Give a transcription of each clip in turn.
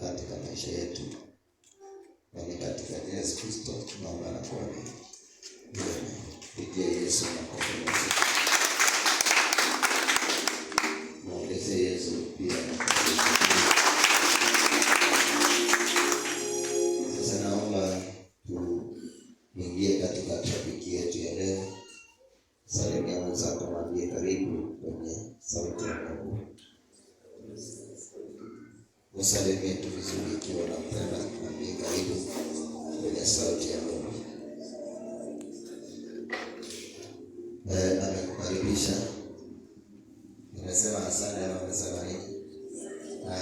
katika maisha yetu. Na ni katika Yesu Kristo tunaomba na kuamini. Pigia Yesu makofi. Muongeze Yesu pia. Sasa naomba tuingie katika topiki yetu ya leo. Salimia mwenzako, mwambie karibu kwenye sauti ya Mungu. Msalimie tu vizuri ikiwa unampenda, mwambie karibu kwenye sauti ya Mungu. Amekukaribisha. Nimesema asante na nimesema nini?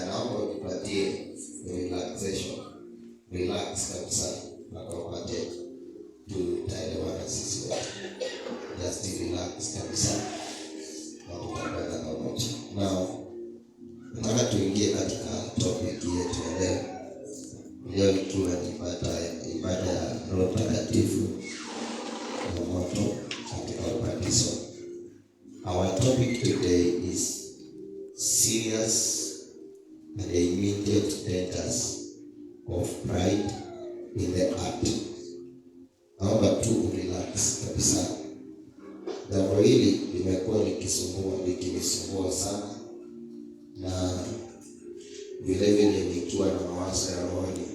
Naomba ujipatie relaxation. Relax kabisa na upate tutaelewana sisi wote. Just relax kabisa na tutapata pamoja. Now, nataka tuingie katika topic yetu ya leo. Leo ikiwa ni ibada ya Roho Mtakatifu na moto katika ubatizo. Our topic today is serious and immediate dangers of pride in the heart. Naomba tu relax kabisa. Jambo hili limekuwa likinisumbua sana, na vile nikiwa na mawazo ya rohoni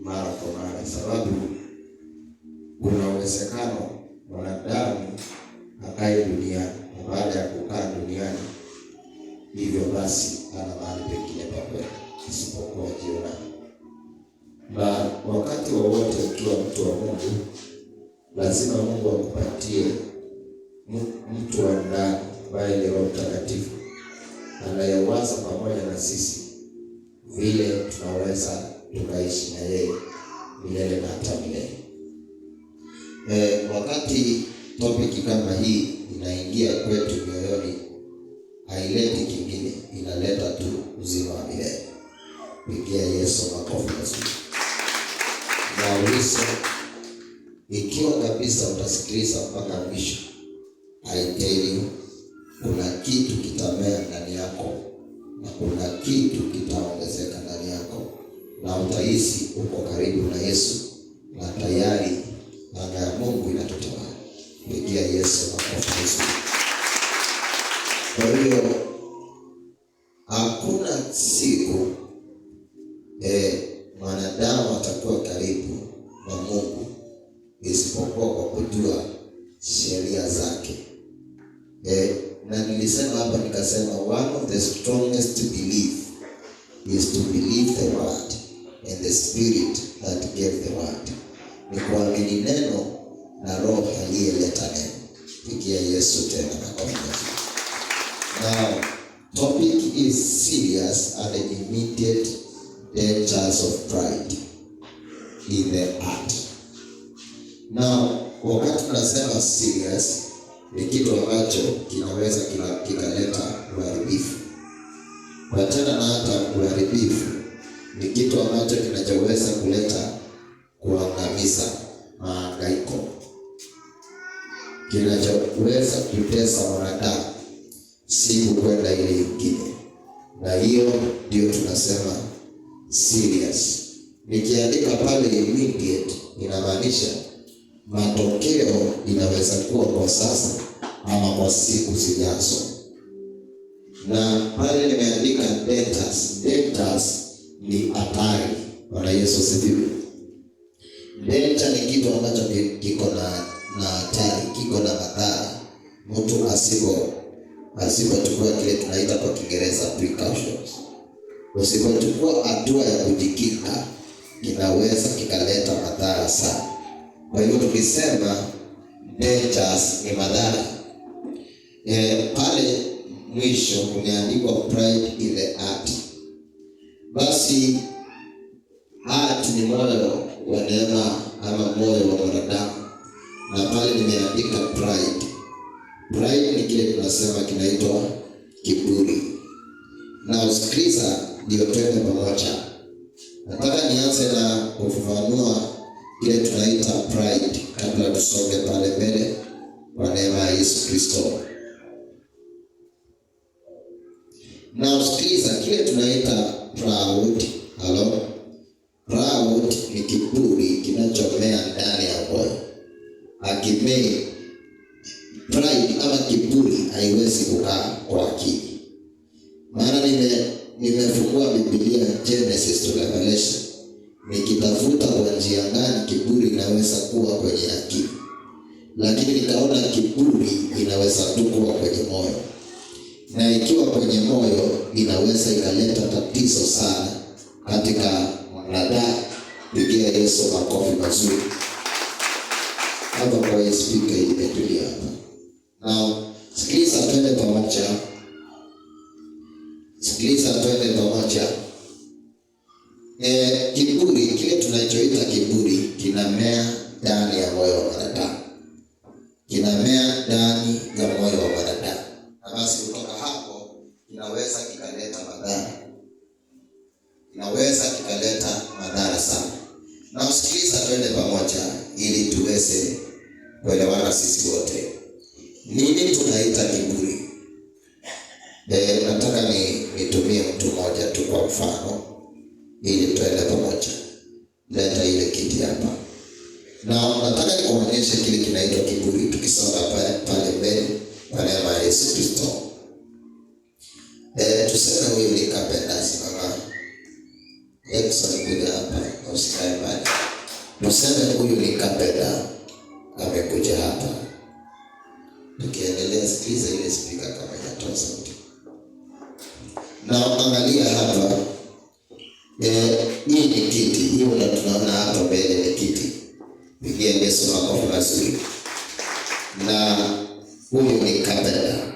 mara kwa mara, sababu kuna uwezekano mwanadamu akae duniani, na baada ya kukaa duniani hivyo basi ana mahali pengine pa kwenda isipokuwa jehanamu. Na wakati wowote ukiwa mtu wa Mungu, lazima Mungu akupatie mtu wa ndani ambaye ni Roho Mtakatifu anayewaza pamoja na sisi vile tunaweza tukaishi na yeye milele na hata milele. Wakati topiki kama hii inaingia kwetu mioyoni, haileti kingine, inaleta tu uzima wa milele. Pigia Yesu makofi mazuri. Na ikiwa kabisa utasikiliza mpaka mwisho, I tell you, kuna kitu kitamea ndani yako na kuna kitu kitaongezeka ndani yako, na utahisi uko karibu na Yesu na tayari anga ya Mungu inatutawala. Pigia Yesu makofi. Kwa hiyo hakuna siku mwanadamu atakuwa karibu na Mungu isipokuwa kwa kujua sheria zake. Na nilisema hapa nikasema, one of the strongest belief is to believe the word and the spirit that gave the word. Ni kuamini neno na roho aliyeleta neno. Pigia Yesu tena makofi. Now, topic is serious and immediate dangers of pride in the heart. Now, wakati tunasema serious, ni kitu ambacho kinaweza kikaleta uharibifu. Wachana na hata uharibifu, ni kitu ambacho kinachoweza kuleta kuangamiza, mahangaiko, kinachoweza kutesa mwanadamu siku kwenda ile nyingine. Na hiyo ndio tunasema serious. Nikiandika pale immediate, inamaanisha matokeo inaweza kuwa kwa sasa ama kwa siku zijazo. Na pale nimeandika dangers. Dangers ni hatari. Bwana Yesu asifiwe. Danger ni kitu ambacho kiko na hatari, kiko na madhara. Mtu asipochukua kile tunaita kwa Kiingereza precautions, usipochukua hatua ya kujikinga, kinaweza kikaleta madhara sana. Kwa hiyo tukisema dangers ni madhara, pale mwisho kumeandikwa pride in the heart. Basi heart ni moyo wa neema ama moyo wa mwanadamu, na pale nimeandika pride. Pride ni kile tunasema kinaitwa kiburi. Na usikiliza ndio twende pamoja. Nataka nianze na kufafanua kile tunaita pride kabla tusonge pale mbele kwa neema ya Yesu Kristo. Na usikiliza kile tunaita proud nimefungua Biblia Genesis to Revelation, nikitafuta kwa njia gani kiburi inaweza kuwa kwenye akili, lakini nikaona kiburi inaweza tu kuwa kwenye moyo, na ikiwa kwenye moyo inaweza ikaleta tatizo sana katika mwanadamu. Pigia Yesu makofi mazuri. Hapa kwa speaker imetulia hapa. Now, sikiliza twende pamoja. Kiburi, kile tunachoita kiburi kinamea ndani ya moyo wa mwanadamu. Kinamea ndani ya moyo wa mwanadamu. Na basi kutoka hapo kinaweza kikaleta madhara sana. Na usikiliza twende pamoja ili tuweze kuelewana sisi wote. Nini tunaita kiburi? Nataka nitumie mtu mmoja tu kwa mfano ili tuende pamoja. Leta ile kiti hapa. Na nataka nikuonyeshe kile kinaitwa kiburi tukisonga pale mbele kwa neema ya Yesu Kristo. Tuseme huyu ni carpenter mama. Exxon kuja hapa usikae pale. Tuseme huyu ni carpenter amekuja hapa. Tukiendelea, sikiliza ile speaker kama inatoa sauti. Na angalia hapa. Hii ni kiti. Hiyo tunaona hapa mbele ni kiti. Pigia Yesu makofi mazuri. Na huyu ni carpenter.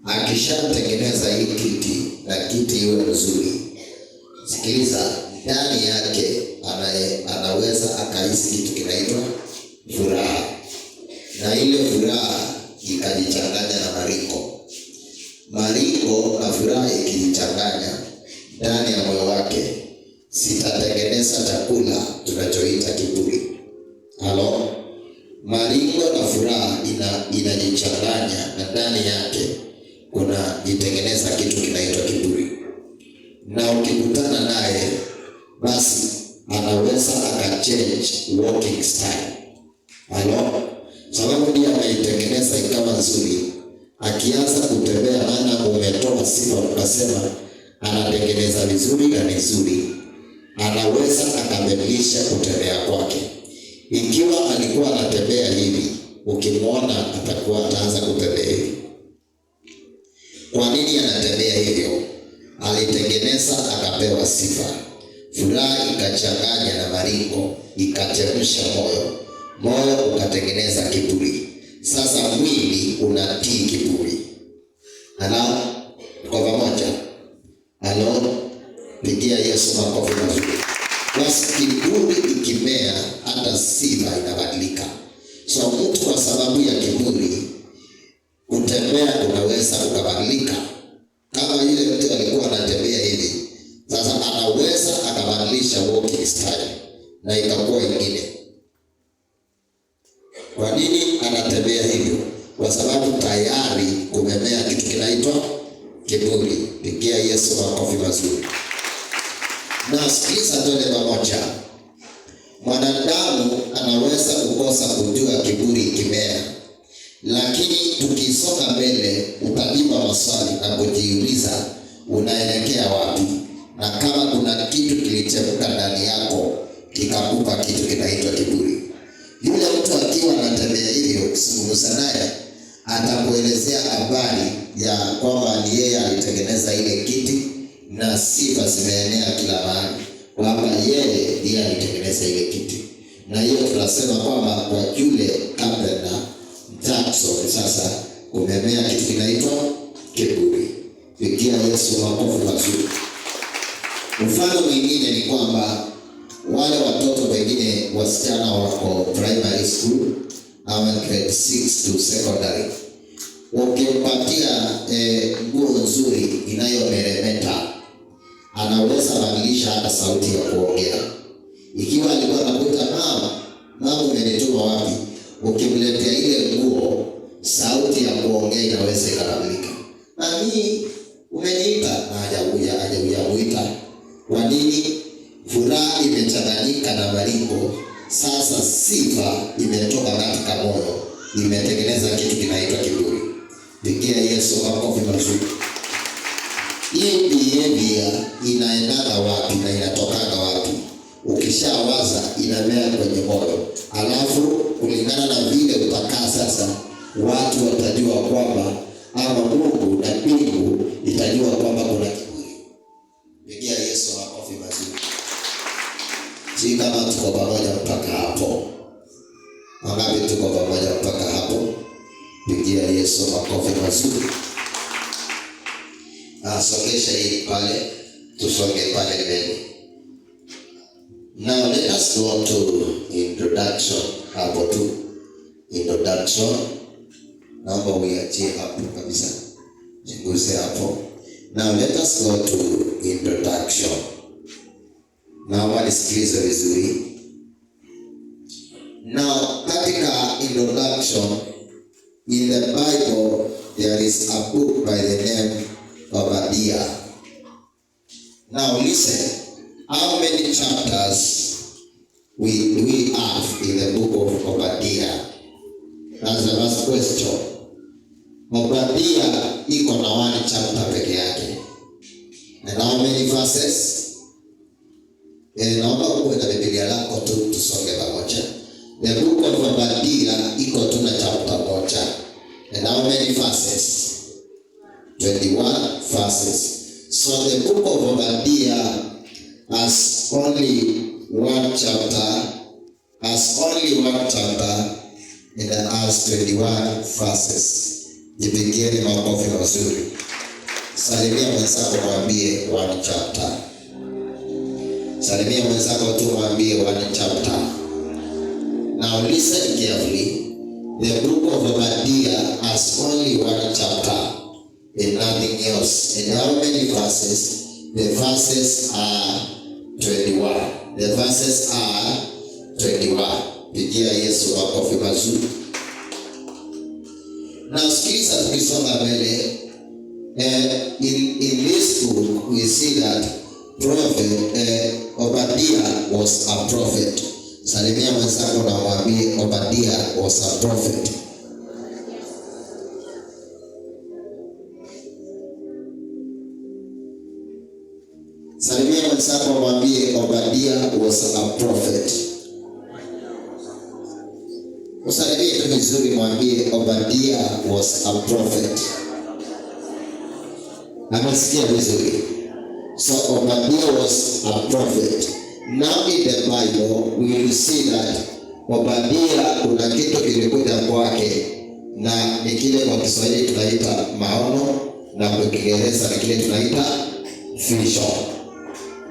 Akishatengeneza hii kiti na kiti iwe nzuri, sikiliza, ndani yake anaweza akahisi kitu kinaitwa furaha. Na ile furaha ikajichanganya na maringo na furaha ikijichanganya ndani ya moyo wake, sitatengeneza chakula tunachoita kiburi. Halo? Maringo na furaha inajichanganya na ndani yake kuna jitengeneza kitu kinaitwa kiburi. Na ukikutana naye basi anaweza akachange walking style. Halo? Sababu ndiye anaitengeneza ikawa nzuri. Akianza kutembea, maana umetoa sifa ukasema anatengeneza vizuri na nzuri, anaweza akabadilisha kutembea kwake. Ikiwa alikuwa anatembea hivi, ukimwona ataanza kutembea hivi. Kwa nini anatembea hivyo? Alitengeneza akapewa sifa. Furaha ikachanganya na maringo, ikachemsha moyo ukatengeneza kiburi. Sasa mwili unatii kiburi. Halo? Kwa pamoja. Halo? Pigia Yesu makofi mazuri. Basi kiburi ikimea, hata sifa inabadilika. So mtu kwa sababu ya kiburi kutembea unaweza ukabadilika. Kama yule mtu alikuwa anatembea hivi, sasa anaweza akabadilisha walking style na ikakuwa ingine. Kwa nini anatembea hivyo? Kwa sababu tayari kumemea kitu kinaitwa kiburi. Pigia Yesu makofi mazuri. Na sikiliza twende pamoja. Mwanadamu anaweza kukosa kujua kiburi ikimea, lakini tukisonga mbele utajibu maswali na kujiuliza unaelekea wapi, na kama kuna kitu kilichemka ndani yako kikakupa kitu kinaitwa kiburi. Yule mtu akiwa anatembea hivyo, kuzungumza naye atakuelezea habari ya kwamba ni yeye alitengeneza ile kiti na sifa zimeenea kila mahali kwamba yeye ndiye alitengeneza ile kiti. Na hiyo tunasema kwamba kwa yule carpenter Jackson sasa kumemea kitu kinaitwa kiburi. Pigia Yesu makofi mazuri. Mfano mwingine ni kwamba wale watoto wengine wasichana wako primary school au grade 6 to secondary, ukimpatia nguo nzuri inayomeremeta, anaweza badilisha hata sauti ya kuongea. Ikiwa alikuwa anakuita mama umenituma wapi, ukimletea ile nguo, sauti ya kuongea inaweza ikabadilika. Mami umeniita, hajakuita. Kwa nini? Furaha imechanganyika na maringo. Sasa sifa imetoka katika moyo, imetengeneza kitu kinaitwa kiburi. Pigia Yesu makofi mazuri. hii behavior inaendaga wapi na inatokaga wapi? Ukishawaza inamea kwenye moyo, alafu kulingana na vile utakaa sasa, watu watajua kwamba ama Mungu na mbingu itajua kwamba kuna kiburi. Pigia Yesu makofi mazuri. Si kama tuko pamoja mpaka hapo? Wangapi tuko pamoja mpaka hapo? Pigia Yesu makofi mazuri. Sokesha hii pale, tusonge pale mbele. Now let us go to introduction. Hapo tu introduction. Naomba uiachie hapo kabisa. Jinguse hapo. Now let us go to introduction. Naomba nisikilize vizuri. Now katika introduction, in the Bible there is a book by the name Obadiah. Now listen, how many chapters we have in the book of Obadiah? That's the first question. Obadiah iko na 1 chapter peke yake. And how many verses? Naomba uwe na Biblia lako tu, tusonge pamoja. The book of Obadiah iko tu na chapter 1. And how many verses? 21 verses. So the book of Obadiah has only 1 chapter, and then has 21 verses. Jipigieni makofi mazuri. Salimia mwenzako mwambie 1 chapter. Salimia mwenzako tu mwambie 1 chapter. Now listen carefully. The book of Obadiah has only 1 chapter and nothing else. And how many verses? The verses are 21. The verses are 21. Pigia Yesu makofi mazuri. Now sikiliza tukisonga mbele. In this book we see that Obadiah was a prophet. Salimia mwenzako na mwambie Obadiah was a prophet. Salimia mwenzako mwambie Obadiah was a prophet. Usalimie tu vizuri mwambie Obadiah was a prophet. Amesikia vizuri. So Obadiah was a prophet. Now in the Bible we will see that Obadiah kuna kitu kilikuja kwake, na ni kile kwa Kiswahili tunaita maono na kwa Kiingereza ni kile tunaita vision.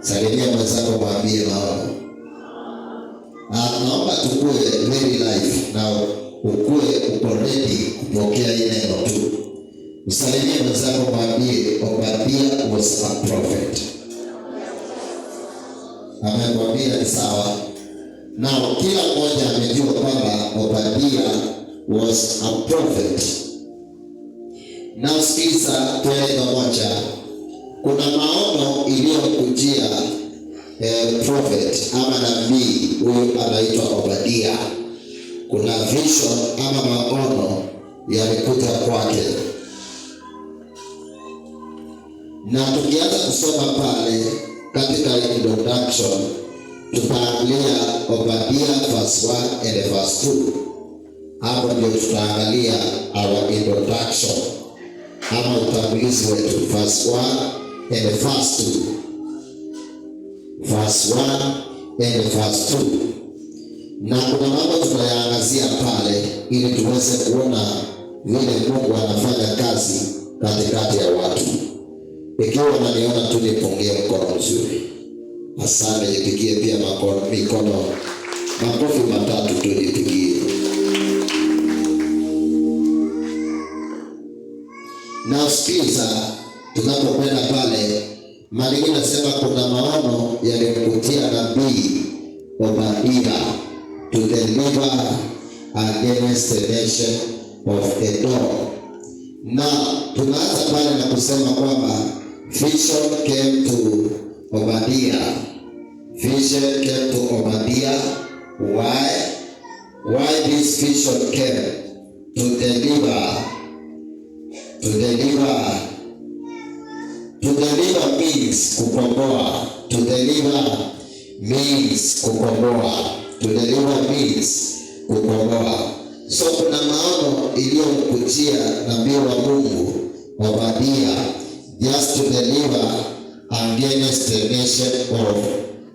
Salimia mwenzako mwambie maono. Naomba tukue very life na ukue uko ready kupokea ile neno tu. Usalimie mwenzako mwambie Obadiah was a prophet. Amekwambia ni sawa. Now kila mmoja amejua kwamba Obadiah was a prophet. Now sikiliza twende pamoja. Kuna maono iliyokujia prophet ama nabii huyu anaitwa Obadiah. Kuna vision ama maono yalikuja kwake. Na tukianza kusoma pale katika introduction, tutaangalia Obadiah verse 1 and verse 2. Hapo ndio tutaangalia our introduction ama utangulizi wetu, verse 1 and verse 2. Verse 1 and verse 2. Na kuna mambo tutayaangazia pale ili tuweze kuona vile Mungu anafanya kazi katikati ya watu. Ikiwa unaniona tu nipungie mkono mzuri. Asante, nipigie pia mikono. Makofi matatu tu nipigie. Na sikiliza, tunapokwenda pale, Maandiko yanasema kuna maono yalimkutia nabii Obadiah to deliver against the nation of Edom. Na tunaanza pale na kusema kwamba vision came to Obadiah. Vision came to Obadiah. Why this vision came? To deliver deliver means kukomboa. To deliver means kukomboa. To deliver means kukomboa. So kuna maono iliyomkujia nabii wa Mungu Obadia, just to deliver against the nation of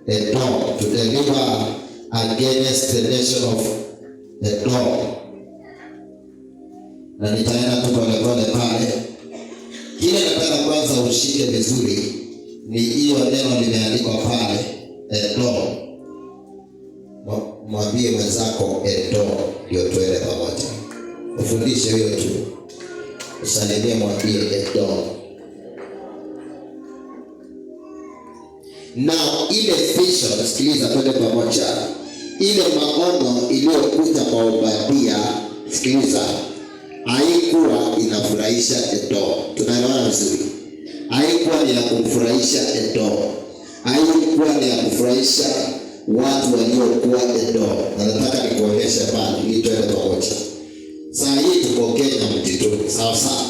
Edom. To deliver against the nation of Edom. Na nitaenda tu pole pale. Kile nataka kwanza ushike vizuri ni hiyo neno limeandikwa pale Edom. Mwambie mwenzako Edom, ndio tuende pamoja. Ufundishe hiyo tu. Usalimie, mwambie Edom. Now ile vision, sikiliza tuende pamoja. Ile maono iliyokuja kwa Obadia, sikiliza, haikuwa inafurahisha Edom. Tunaelewana vizuri? Haikuwa ni ya kumfurahisha Edom. Haikuwa ni ya kufurahisha watu waliokuwa Edom. Na nataka nikuonyeshe pale ili tuende pamoja. Saa hii tuko Kenya mtituni, sawa sawa.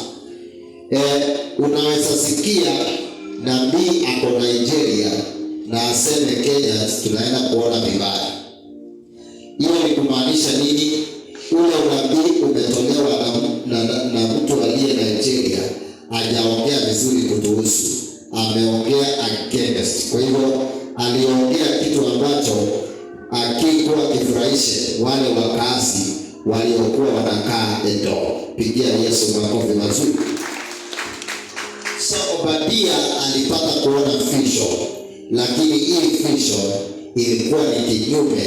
Unaweza sikia nabii ako Nigeria na aseme Kenya tunaenda kuona vibaya. Hiyo ni kumaanisha nini? Ule unabii umetolewa na mtu aliye Nigeria, hajaongea vizuri kutuhusu, ameongea against. Kwa hivyo aliongea kitu ambacho akikuwa kifurahishe wale wakazi waliokuwa wanakaa Edom. Pigia Yesu makofi mazuri. So Obadia alipata kuona vision, lakini hii vision ilikuwa ni kinyume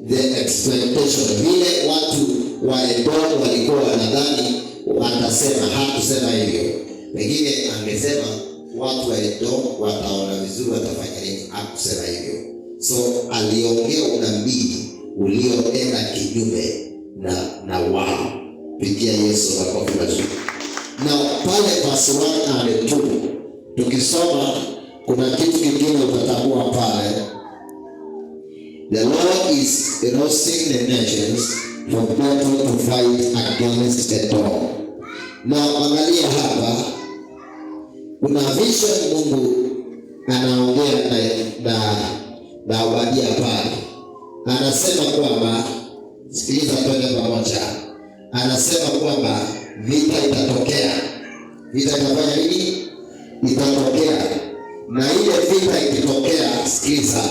the expectation. Vile watu wa Edom walikuwa wanadhani watasema, hakusema hivyo. Pengine angesema watu wa Edom wataona vizuri, watafanya nini, hakusema hivyo. So aliongea unabii ulioenda kinyume na wao. Pigia Yesu makofi mazuri. Na pale verse 1 and 2 tukisoma kuna kitu kingine utatambua pale. The Lord is rousing the nations for battle to fight against Edom. Na angalia hapa kuna vision Mungu anaongea na Obadia pale. Anasema kwamba, sikiliza twende pamoja. Anasema kwamba vita itatokea. Vita itafanya nini? Itatokea. Na ile vita ikitokea, sikiliza,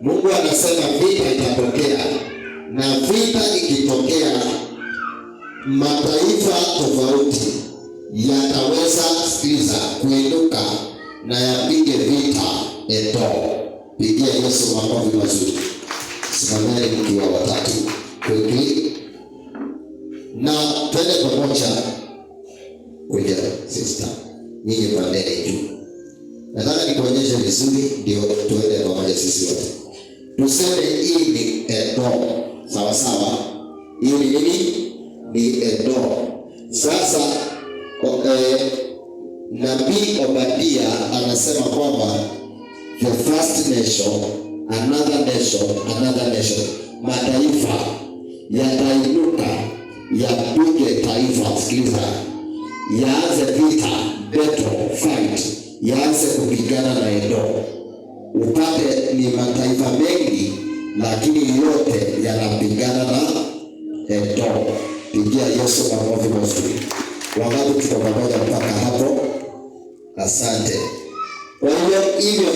Mungu anasema vita itatokea. Na vita ikitokea, mataifa tofauti yataweza, sikiliza, kuinuka na yapige vita Edom. Pigia Yesu makofi mazuri. Simameni mkiwa watatu. Quickly. Na twende pamoja. Kuja sister, nyinyi pandeni juu. Nataka nikuonyeshe vizuri ndio tuende pamoja sisi wote. Tuseme hii ni Edom. Sawa sawa. Hii ni nini? Ni Edom. Sasa nabii Obadia anasema kwamba the first nation, another nation, mataifa yatainuka yapige taifa, sikiliza, yaanze vita, battle, fight, yaanze kupigana na Edom. Upate ni mataifa mengi, lakini yote yanapigana na Edom. Pigia Yesu makofi mazuri. Wangapi tuko pamoja mpaka hapo? Asante. Kwa hiyo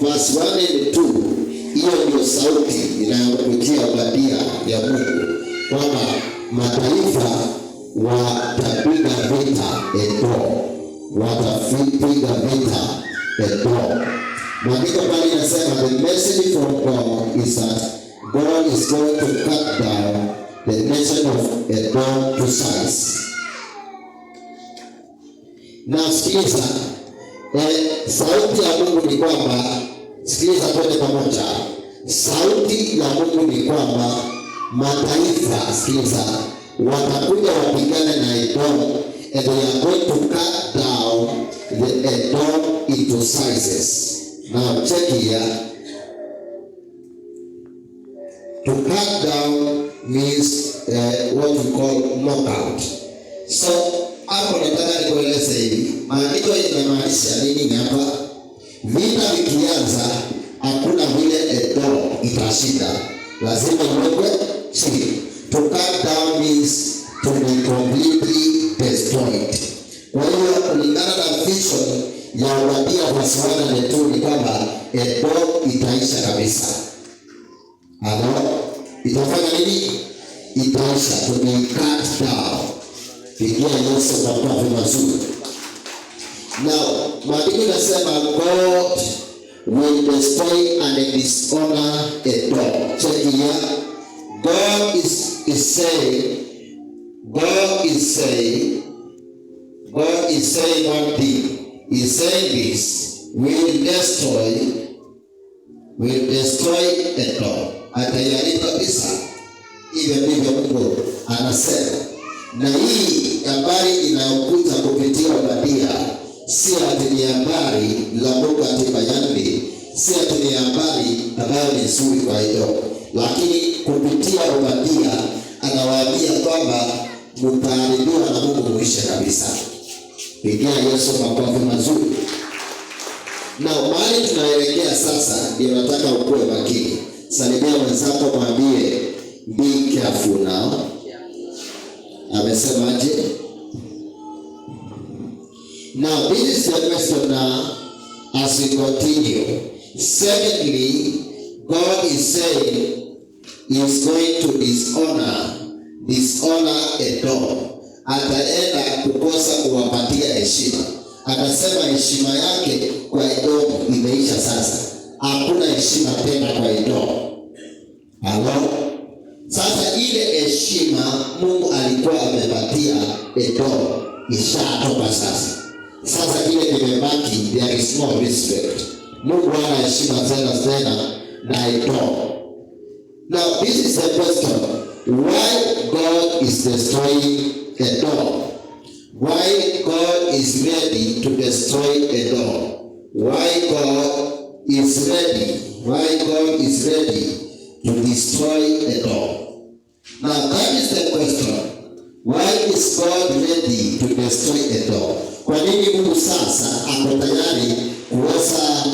verse 1 and 2, hiyo ndio sauti inayokujia Obadia ya Mungu kwamba mataifa watapiga vita Edom. Watapiga vita Edom. Maandiko pale yanasema the message from God is that God is going to cut down the nation of Edom to size. Na sikiliza, sauti ya Mungu ni kwamba, sikiliza twende pamoja. Sauti ya Mungu ni kwamba mataifa, sikiliza, watakuja wapigane na Edom, and they are going to cut down the Edom into sizes. Now check here. To cut down means what we call knockout. So hapo nataka nikueleze hivi. Maandiko yanamaanisha nini hapa? Vita vikianza, hakuna vile Edom itashinda. Lazima iwekwe chini. To cut down means to be completely destroyed. Kwa hiyo kulingana na vision ya Obadia verse 1 and 2 ni kwamba Edom itaisha kabisa. Hapo itafanya nini? Itaisha, to be cut down. Pigia Yesu makofi mazuri. Now, maandiko yanasema God will destroy and dishonor Edom. Check here. God is saying one thing. He's saying this, will destroy Edom. Atayaribu kabisa. Hivyo ndivyo Mungu anasema. Na hii habari inayokuja kupitia Obadia si ati ni habari la Mungu atibayani, si ati ni habari ambayo ni nzuri kwa Edom, lakini kupitia Obadia anawaambia kwamba mtaharibiwa na Mungu mwisho kabisa. Pigia Yesu makofi mazuri. Na mahali tunaelekea sasa ndio nataka ukue makini. Salimia wenzako, mwambie be careful now. Amesemaje? Now this is the question now as we continue. Secondly, God is saying he is going to dishonor Edom. Ataenda kukosa kuwapatia heshima. Atasema heshima yake kwa Edom imeisha sasa. Hakuna heshima tena kwa Edom. Hello? Sasa ile heshima Mungu alikuwa amepatia Edom ishatoka sasa. Sasa ile kimebaki, there is no respect. Mungu hana heshima tena na Edom. Now this is the question. Why God is destroying Edom? Why God is ready to destroy Edom? Why God is ready to destroy Edom? Now that is the question. Why is God ready to destroy Edom? Kwa nini Mungu sasa ako tayari kuweza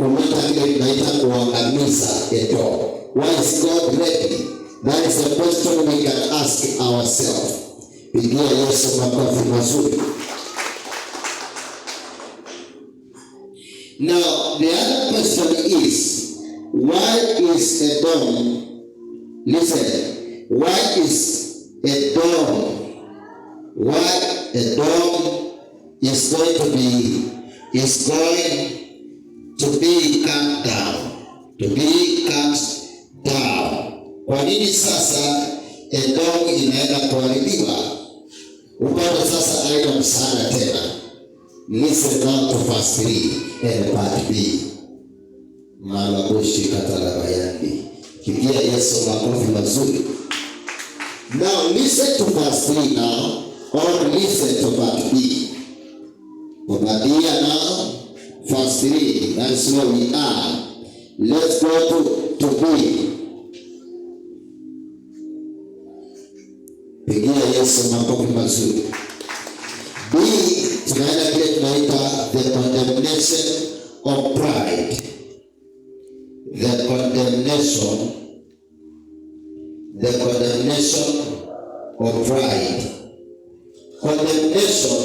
kuleta kile tunaita kuangamiza Edom? Why is God ready? That is a question we can ask ourselves. Pigia Yesu makofi mazuri. Now, the other question is, why is Edom, listen, why Edom is going to be cut down, Kwa nini sasa Edom inaenda kuharibiwa? Upande sasa haina msaada tena. Listen now to verse 3 and part B. Malagoshi katalabayandi. Pigia Yesu makofi mazuri. Now listen to verse 3 now, or listen to part B. Obadia now, verse 3. That's where we are. Let's go to B. Pigia Yesu makofi mazuri. B, tunaenda kile tunaita the condemnation of pride. The condemnation of pride. Condemnation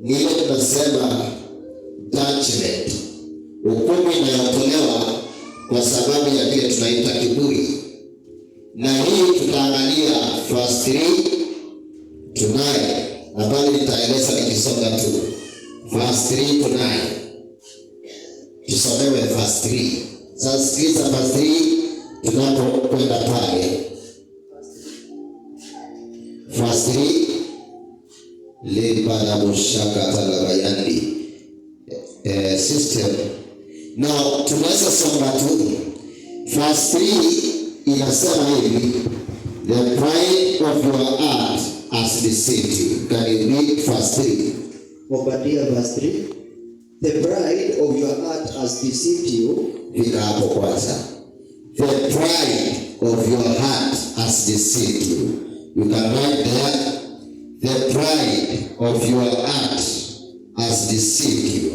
ni ile tunasema judgment. Hukumu inayotolewa kwa sababu ya kile tunaita kiburi. Na hii tutaangalia verse 3 to 9. Nadhani nitaeleza nikisonga tu. Verse 3 to 9. Tusomewe verse 3. Sasa sikiliza verse 3 tunapokwenda pale. Verse 3 Lipa mushaka talabayandi system. Now tunaweza soma tu. Verse 3 inasema hivi, the pride of your heart has deceived you. Can you read verse 3? Obadia verse 3. The pride of your heart has deceived you. Fika hapo kwanza. The pride of your heart has deceived you. You can write there, The pride of your heart has deceived you.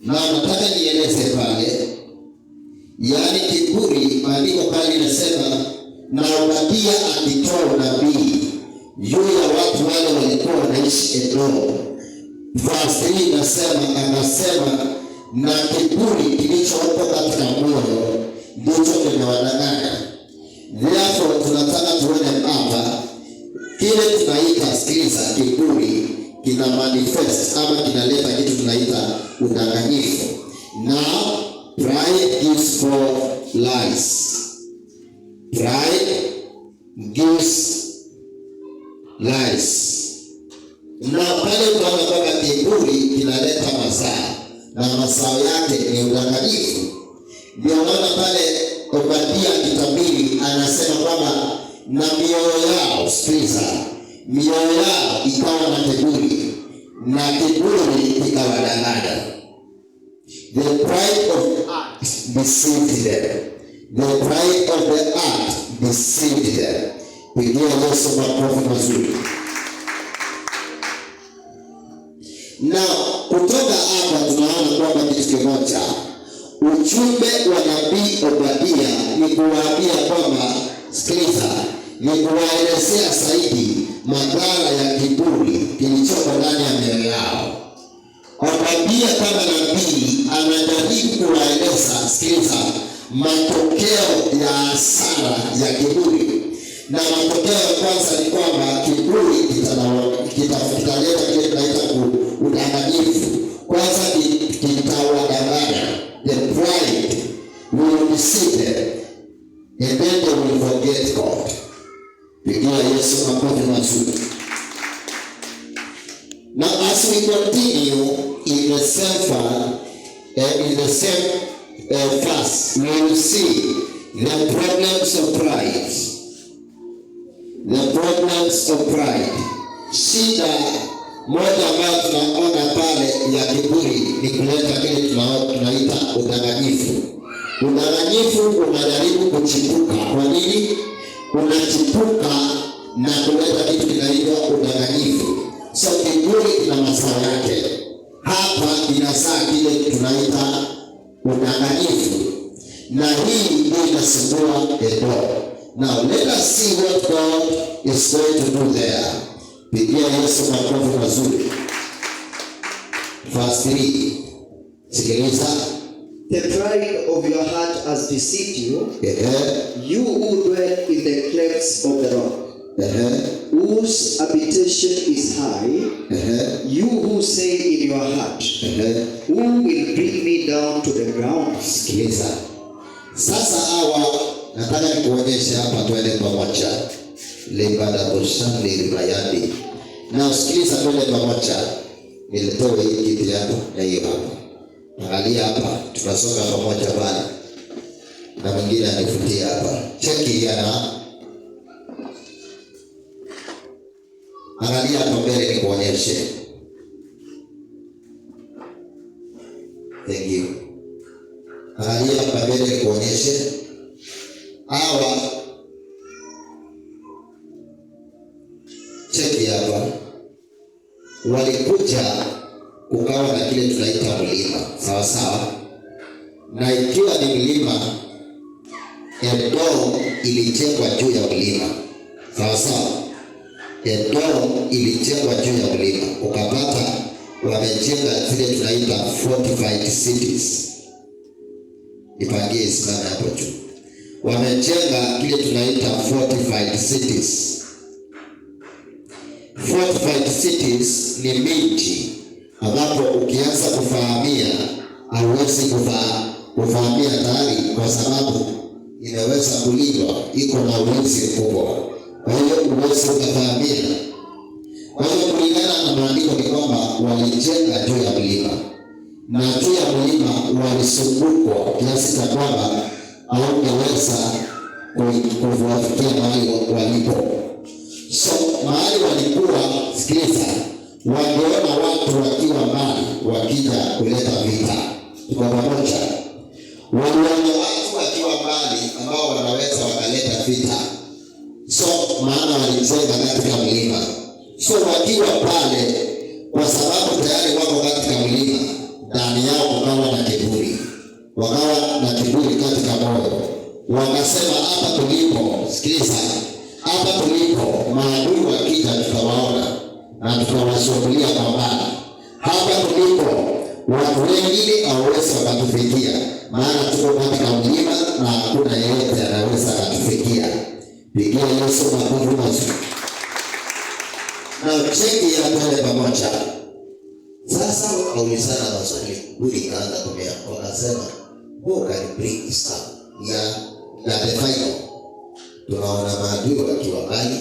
Na nataka nieleze pale, yaani kiburi, maandiko pale inasema na Obadia akitoa unabii juu ya watu wale walikuwa wanaishi Edomu. Verse 3 inasema, akasema na kiburi kilichopo katika moyo ndicho kimewadanganya. Therefore tunataka tuone hapa kile tunaita, sikiliza, kiburi kina manifest ama kinaleta kitu tunaita udanganyifu. Now pride gives forth lies. Pride gives lies. Na pale tunaona kwamba kiburi kinaleta mazao, na mazao yake ni udanganyifu. Ndio maana pale Obadia kitabiri anasema kwamba na mioyo yao, sikiliza, mioyo yao ikawa na kiburi, na kiburi ikawadanganya. The pride of the heart deceived them. The pride of the heart deceived them. Pigia Yesu makofi mazuri. Na kutoka hapa tunaona kwamba kitu kimoja, ujumbe wa nabii Obadia ni kuwaambia kwamba, sikiliza, ni kuwaelezea zaidi madhara ya kiburi kilichoko ndani ya mioyo yao. Obadia kama nabii anajaribu kuwaeleza, sikiliza, matokeo ya hasara ya kiburi. Na matokeo ya kwanza ni kwamba kiburi kitaleta kile tunaita udanganyifu. Kwanza kitawadanganya. The pride will deceive them, and then they will forget God. Pigia Yesu makofi mazuri. Now as we continue in the same verse, we will see the problems of pride. The problems of pride. Shida moja ambayo tunaona pale ya kiburi ni kuleta kile tunaita udanganyifu. Udanganyifu unajaribu kuchipuka. Kwa nini? Unachipuka na kuleta kitu kinaitwa udanganyifu. So kiburi kina mazao yake. Hapa inazaa kile tunaita udanganyifu. Na hii ndio inasumbua Edomu. Now let us see what God is going to do there. Pigia Yesu makofi mazuri. Verse 3. Sikiliza. The pride of your heart has deceived you. You who dwell in the clefts of the rock, whose habitation is high. You who say in your heart, who will bring me down to the ground? Sikiliza. Sasa hawa nataka nikuonyeshe hapa, twende pamoja. Lebada boshani libayadi. Na usikiliza, twende pamoja. Nilitoa hii kitu hapa na hiyo hapa. Angalia hapa, tunasonga pamoja bana. Na mwingine anifutia hapa. Cheki yana. Angalia hapa mbele nikuonyeshe. Thank you. Angalia hapa mbele nikuonyeshe. Hawa cheki hapa, walikuja kukawa na kile tunaita mlima, sawa sawa. Na ikiwa ni mlima, Edomu ilijengwa juu ya mlima, sawa sawa. Edomu ilijengwa juu ya mlima, ukapata wamejenga zile tunaita fortified cities. Nipangie sana hapo juu. Wamejenga kile tunaita fortified cities. Fortified cities ni miji ambapo ukianza kufahamia hauwezi kufahamia tayari, kwa sababu inaweza kulindwa, iko na ulinzi mkubwa. Kwa hiyo uwezi ukafahamia. Kwa hiyo kulingana na maandiko ni kwamba walijenga juu ya mlima, na juu ya mlima walisungukwa kiasi cha kwamba haungeweza kuwafikia mahali walipo. So mahali walikuwa, sikiliza, wangeona watu wakiwa mbali wakija kuleta vita. Tuko pamoja? Waliona watu wakiwa mbali ambao wanaweza wakaleta vita. So maana anasema hapa tulipo, sikiliza, hapa tulipo maadui wakija tutawaona na tutawashughulia kwa mbali. Hapa tulipo watu wengine hawawezi wakatufikia, maana tuko katika mlima na hakuna yeyote anaweza akatufikia. Pigia Yesu makofi mazuri. Na cheki ya pale pamoja. Sasa wakaulizana maswali, huyu kaanza kumea, wakasema who can bring stuff ya the final. Tunaona maadui wakiwa mbali,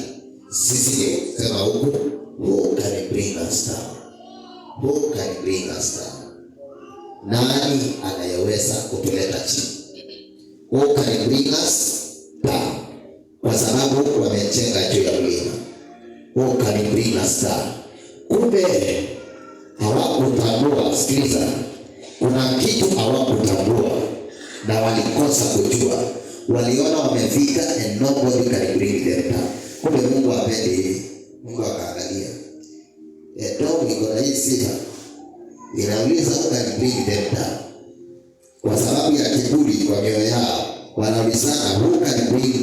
sisi ni sema huku, who can bring us down? Who can bring us down? Nani anayeweza kutuleta chini? Who can bring us down? Kwa sababu wamechenga juu ya mlima. Who can bring us down? Kumbe hawakutambua, sikiliza, kuna kitu hawakutambua na walikosa kujua. Waliona wamefika and nobody can bring them down. Kumbe Mungu apende hivi. Mungu akaangalia. Ndio iko na hii sifa. Inauliza who can bring them down. Kwa sababu ya kiburi kwa mioyo yao, wanaulizana who can bring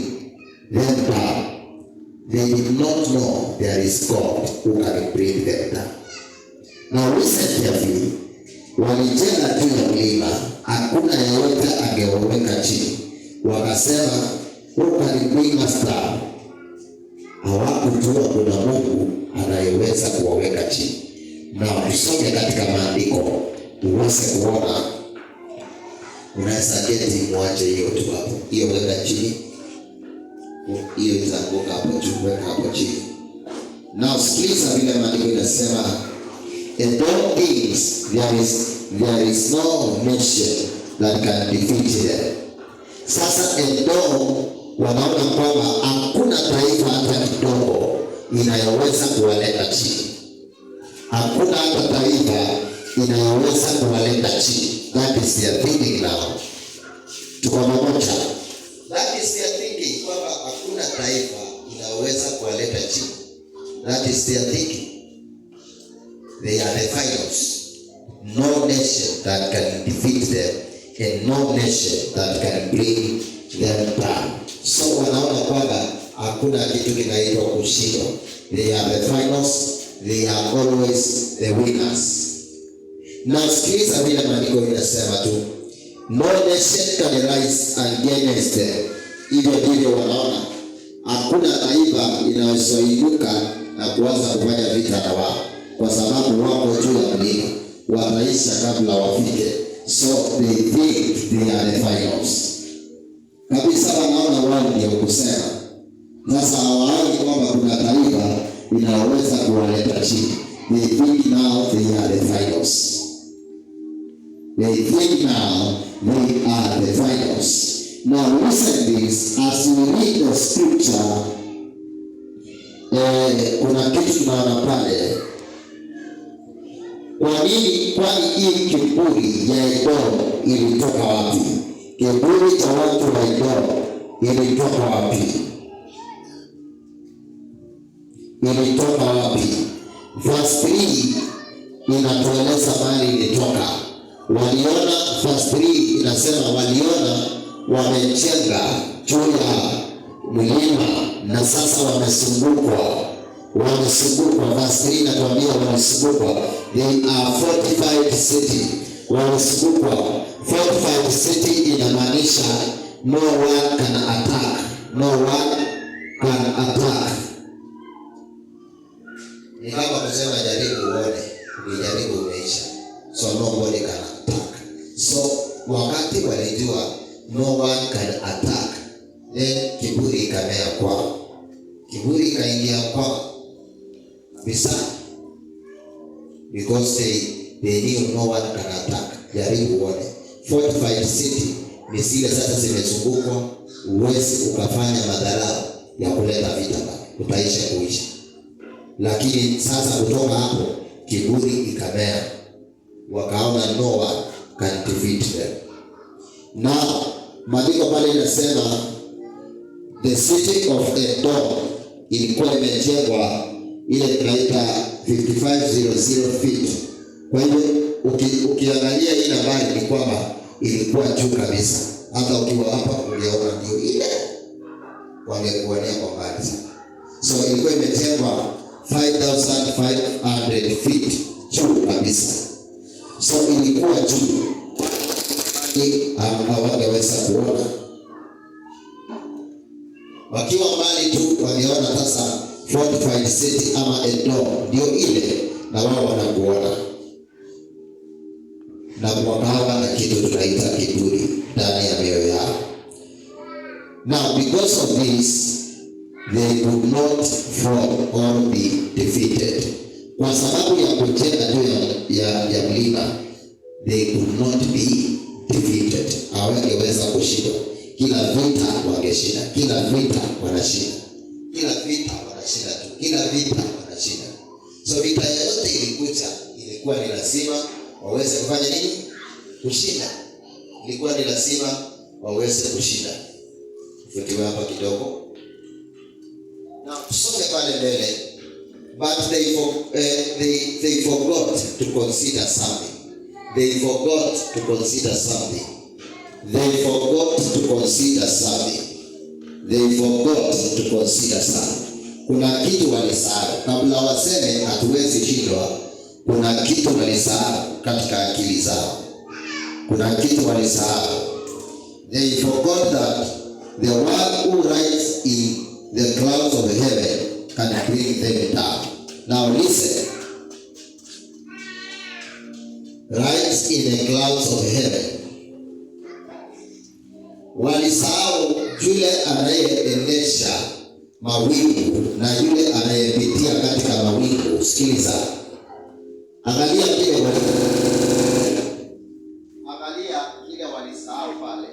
them down. They did not know there is God who can bring them down. Now listen carefully. Walijenga juu ya mlima, hakuna yeyote angewaweka chini. Wakasema who can bring us down? Hawakujua kuna Mungu anayeweza kuwaweka chini. Na tusome katika maandiko uweze kuona. Unaweza keti mwache hiyo tu hapo. Hiyo weka chini. Hiyo izanguka hapo juu, weka hapo chini. Now sikiliza vile maandiko inasema, in all things there is no nation that can defeat them. Sasa Edom wanaona kwamba hakuna taifa hata kidogo inayoweza kuwaleta chini. Hakuna hata taifa inayoweza kuwaleta chini. That is their thinking now. Tuko pamoja. That is their thinking, kwamba hakuna taifa inayoweza kuwaleta chini. That is their thinking. They are the finals. No nation that can defeat them, and no nation that can bring them down. So wanaona kwamba hakuna kitu kinaitwa kushindwa. They are the finals. They are always the winners. Na sikiliza vile maandiko inasema tu, no nation can rise against them. Hivyo ndivyo wanaona hakuna taifa inayoinuka na kuanza kufanya vita na wao, kwa sababu wako juu ya mlima, wataisha kabla wafike. So they think they are the finals. Kabisa wanaona wao ndio kusema. Sasa hawaoni kwamba kuna taifa inaweza kuwaleta chini. They think now they are the finals. They think now they are the finals. Now listen this, as we read the scripture, kuna kitu tunaona pale. Kwa nini? Kwani hii kiburi ya Edom ilitoka wapi? Kiburi cha watu wa Edom ilitoka wapi? Ilitoka wapi? Verse 3 inatueleza mahali ilitoka. Waliona, verse 3 inasema waliona wamechenga juu ya mlima na sasa wamesungukwa. Verse 3 inatuambia wamesungukwa. They are fortified city. Wamesungukwa. Fortified city inamaanisha no one can attack. No one can attack. Ni kama kusema jaribu uone, ukijaribu umeisha. So nobody can attack. So wakati walijua no one can attack, then kiburi ikamea kwao. Kiburi ikaingia kwao kabisa, because they knew no one can attack. Jaribu uone. Fortified city ni zile sasa zimezungukwa, uwezi ukafanya madharau ya kuleta vita, utaisha kuisha. Lakini sasa kutoka hapo kiburi ikamea, wakaona no one can defeat them. Now maandiko pale inasema the city of Edom ilikuwa imejengwa ile tunaita 5500 feet. Kwa hivyo ukiangalia hii nambari ni kwamba ilikuwa juu kabisa. hata ukiwa hapa uliona ndio ile, wangekuonea kwa mbali sana. So ilikuwa imejengwa 5,500 feet juu kabisa. So ilikuwa juu, hawangeweza kuona. Wakiwa mbali tu wangeona sasa fortified city ama Edom ndio ile, na wao wanakuona na wakawa na kitu tunaita kiburi ndani ya mioyo yao. Now because of this they could not fall or be defeated. Kwa sababu ya kujenga juu ya mlima, they could not be defeated. Hawangeweza kushindwa. Kila vita wangeshinda, kila vita wanashinda, kila vita wanashinda tu, kila vita wanashinda. So vita yote ilikuja, ilikuwa ni lazima waweze kufanya nini? Kushinda. Ilikuwa ni lazima waweze kushinda. Futiwa hapa kidogo. Na tusome pale mbele. But they forgot to consider something. They forgot to consider something. They forgot to consider something. They forgot to consider something. Kuna kitu walisahau. Kabla waseme hatuwezi shindwa, kuna kitu walisahau katika akili zao. Kuna kitu walisahau. They forgot that the one who rides in the clouds of heaven can bring them down. Now listen. Rides in the clouds of heaven. Walisahau yule anayeendesha mawingu na yule anayepitia katika mawingu. Sikiliza. Angalia kile walisahau pale.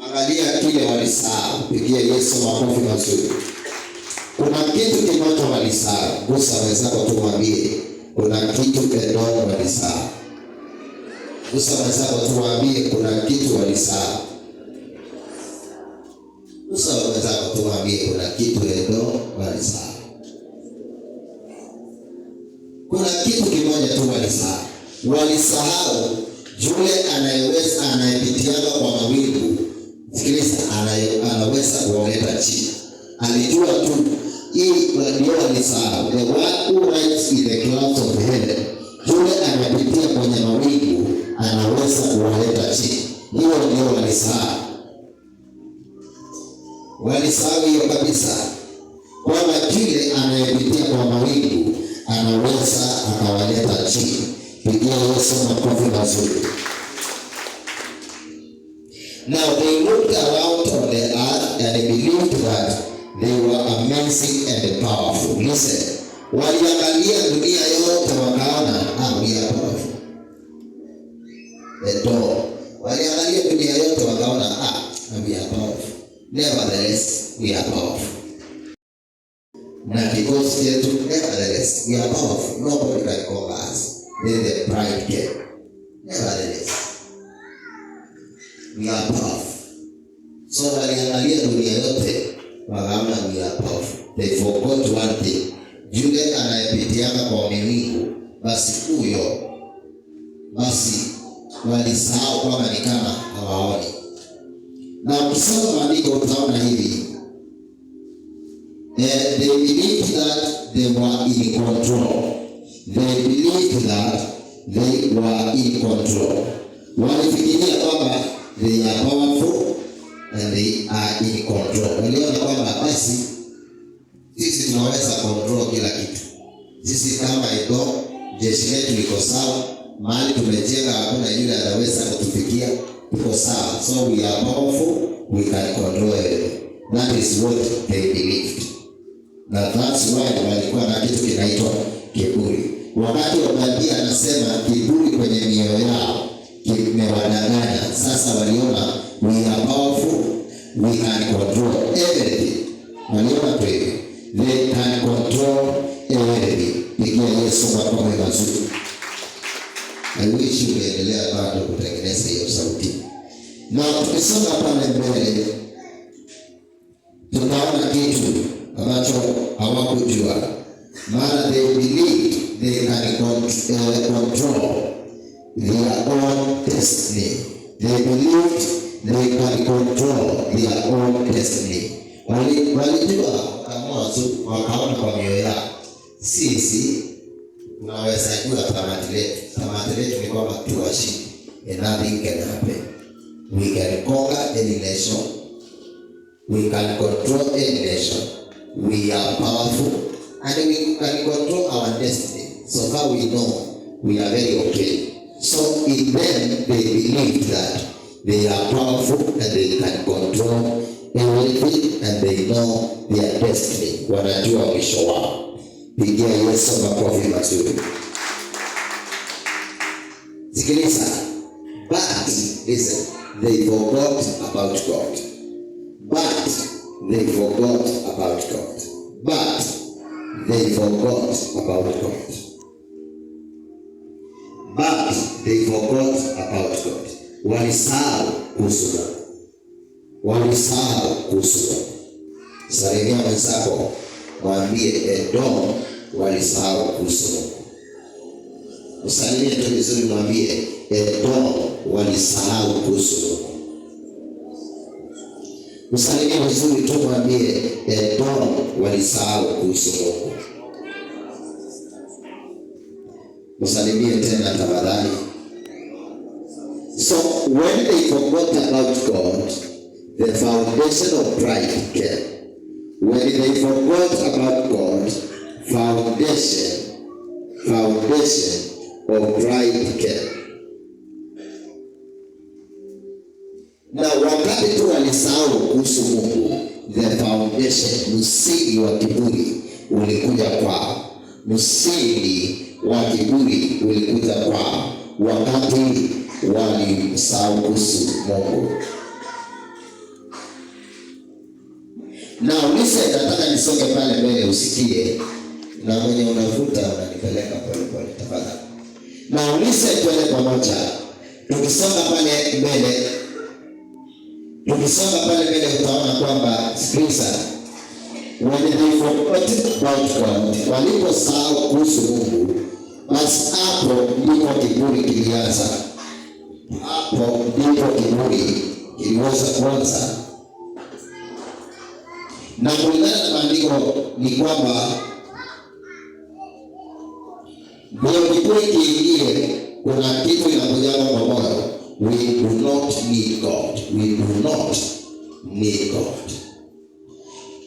Angalia kile walisahau. Pigia Yesu makofi mazuri. Kuna kitu kimoja walisahau. Gusa wenzako tumwambie, kuna kitu Edom walisahau. Gusa wenzako tumwambie, kuna kitu walisahau. Gusa wenzako tumwambie, kuna kitu Edom walisahau. Kuna kitu kimoja tu walisahau. Walisahau yule anayepitiana kwa mawingu. Sikiliza, anaweza kuwaleta chini. Alijua tu hii ndio walisahau. The one who rides in the clouds of heaven, yule anayepitia kwenye mawingu anaweza kuwaleta chini. Hiyo ndio walisahau. Walisahau hiyo kabisa, kwamba yule anayepitia kwa mawingu anaweza akawaleta chini. Pigia Yesu makofi mazuri. Now they looked around on the earth and they believed that they were amazing and powerful. Listen. Waliangalia dunia yote wakaona, we are powerful. Edom. Waliangalia dunia yote wakaona, we are powerful. Nevertheless, we are powerful. Na kikosi chetu, nevertheless, we are powerful. Nobody can conquer us. Then the pride came. Nevertheless, we are powerful. So waliangalia dunia yote wakaona we are powerful. They forgot one thing. Yule anayepitiana kwa mawingu, basi huyo, basi walisahau kwamba ni kama hawaoni. Na ukisoma maandiko utaona hivi. They believed that they were in control. They believed that they were in control. Walifikiria kwamba they are powerful and they are in control. Waliona kwamba basi sisi tunaweza control kila kitu. Sisi kama Edom, jeshi letu liko sawa, mahali tumejenga hakuna yule anaweza kutufikia, tuko sawa. So we are powerful, we can control everything. That is what they believed. Na that's why walikuwa na kitu kinaitwa kiburi. Wakati Obadia anasema kiburi kwenye mioyo yao kimewadanganya. Sasa waliona we are powerful, we can control everything. Waliona tu hivi, they can control everything. Pigia Yesu makofi mazuri. I wish ungeendelea bado kutengeneza hiyo sauti. Na tukisoma pale mbele tunaona kitu ambacho hawakujua. Maana they believed they can control their own destiny. They believed they can control their own destiny. Walijua kama wakaona kwa mioyo yao, sisi tunaweza kujua tamati letu ni kwamba tuwashinde, and nothing can happen. We can conquer any nation, we can control any nation, we are powerful, and we can control our destiny. So far we know we are very okay. So in them they believe that they are powerful and they can control everything and they know their destiny. Wanajua mwisho wao. Pigia Yesu makofi mazuri. Sikiliza. But listen, they forgot about God. But they forgot about God. But they forgot about God. But they forgot about God. Walisahau kuhusu Mungu. Walisahau kuhusu Mungu. Salimia mwenzako, mwambie Edom walisahau kuhusu Mungu. Usalimie tu vizuri, mwambie Edom walisahau kuhusu Mungu. Usalimie vizuri tu, mwambie Edom walisahau kuhusu Mungu. Usalimie tena tafadhali. So when they forgot about God, the foundation of pride came. When they forgot about God, foundation of pride came. Na wakati tu walisahau kuhusu Mungu, the foundation, msingi wa kiburi ulikuja kwao. Msingi wa kiburi ulikuja kwao wakati walisahau kuhusu Mungu. Na ulise, nataka nisonge pale mbele usikie, na mwenye unavuta unanipeleka pole pole tafadhali. Na ulise, twende pamoja. Tukisonga pale mbele utaona kwamba sikiliza, when they forgot about God, waliposahau kuhusu Mungu, basi hapo ndipo kiburi kilianza. Hapo ndipo kiburi kiliweza kuanza. Na kulingana na maandiko ni kwamba ndio kiburi kiingie, kuna kitu inakuja kwa moyo. We do not need God. We do not need God.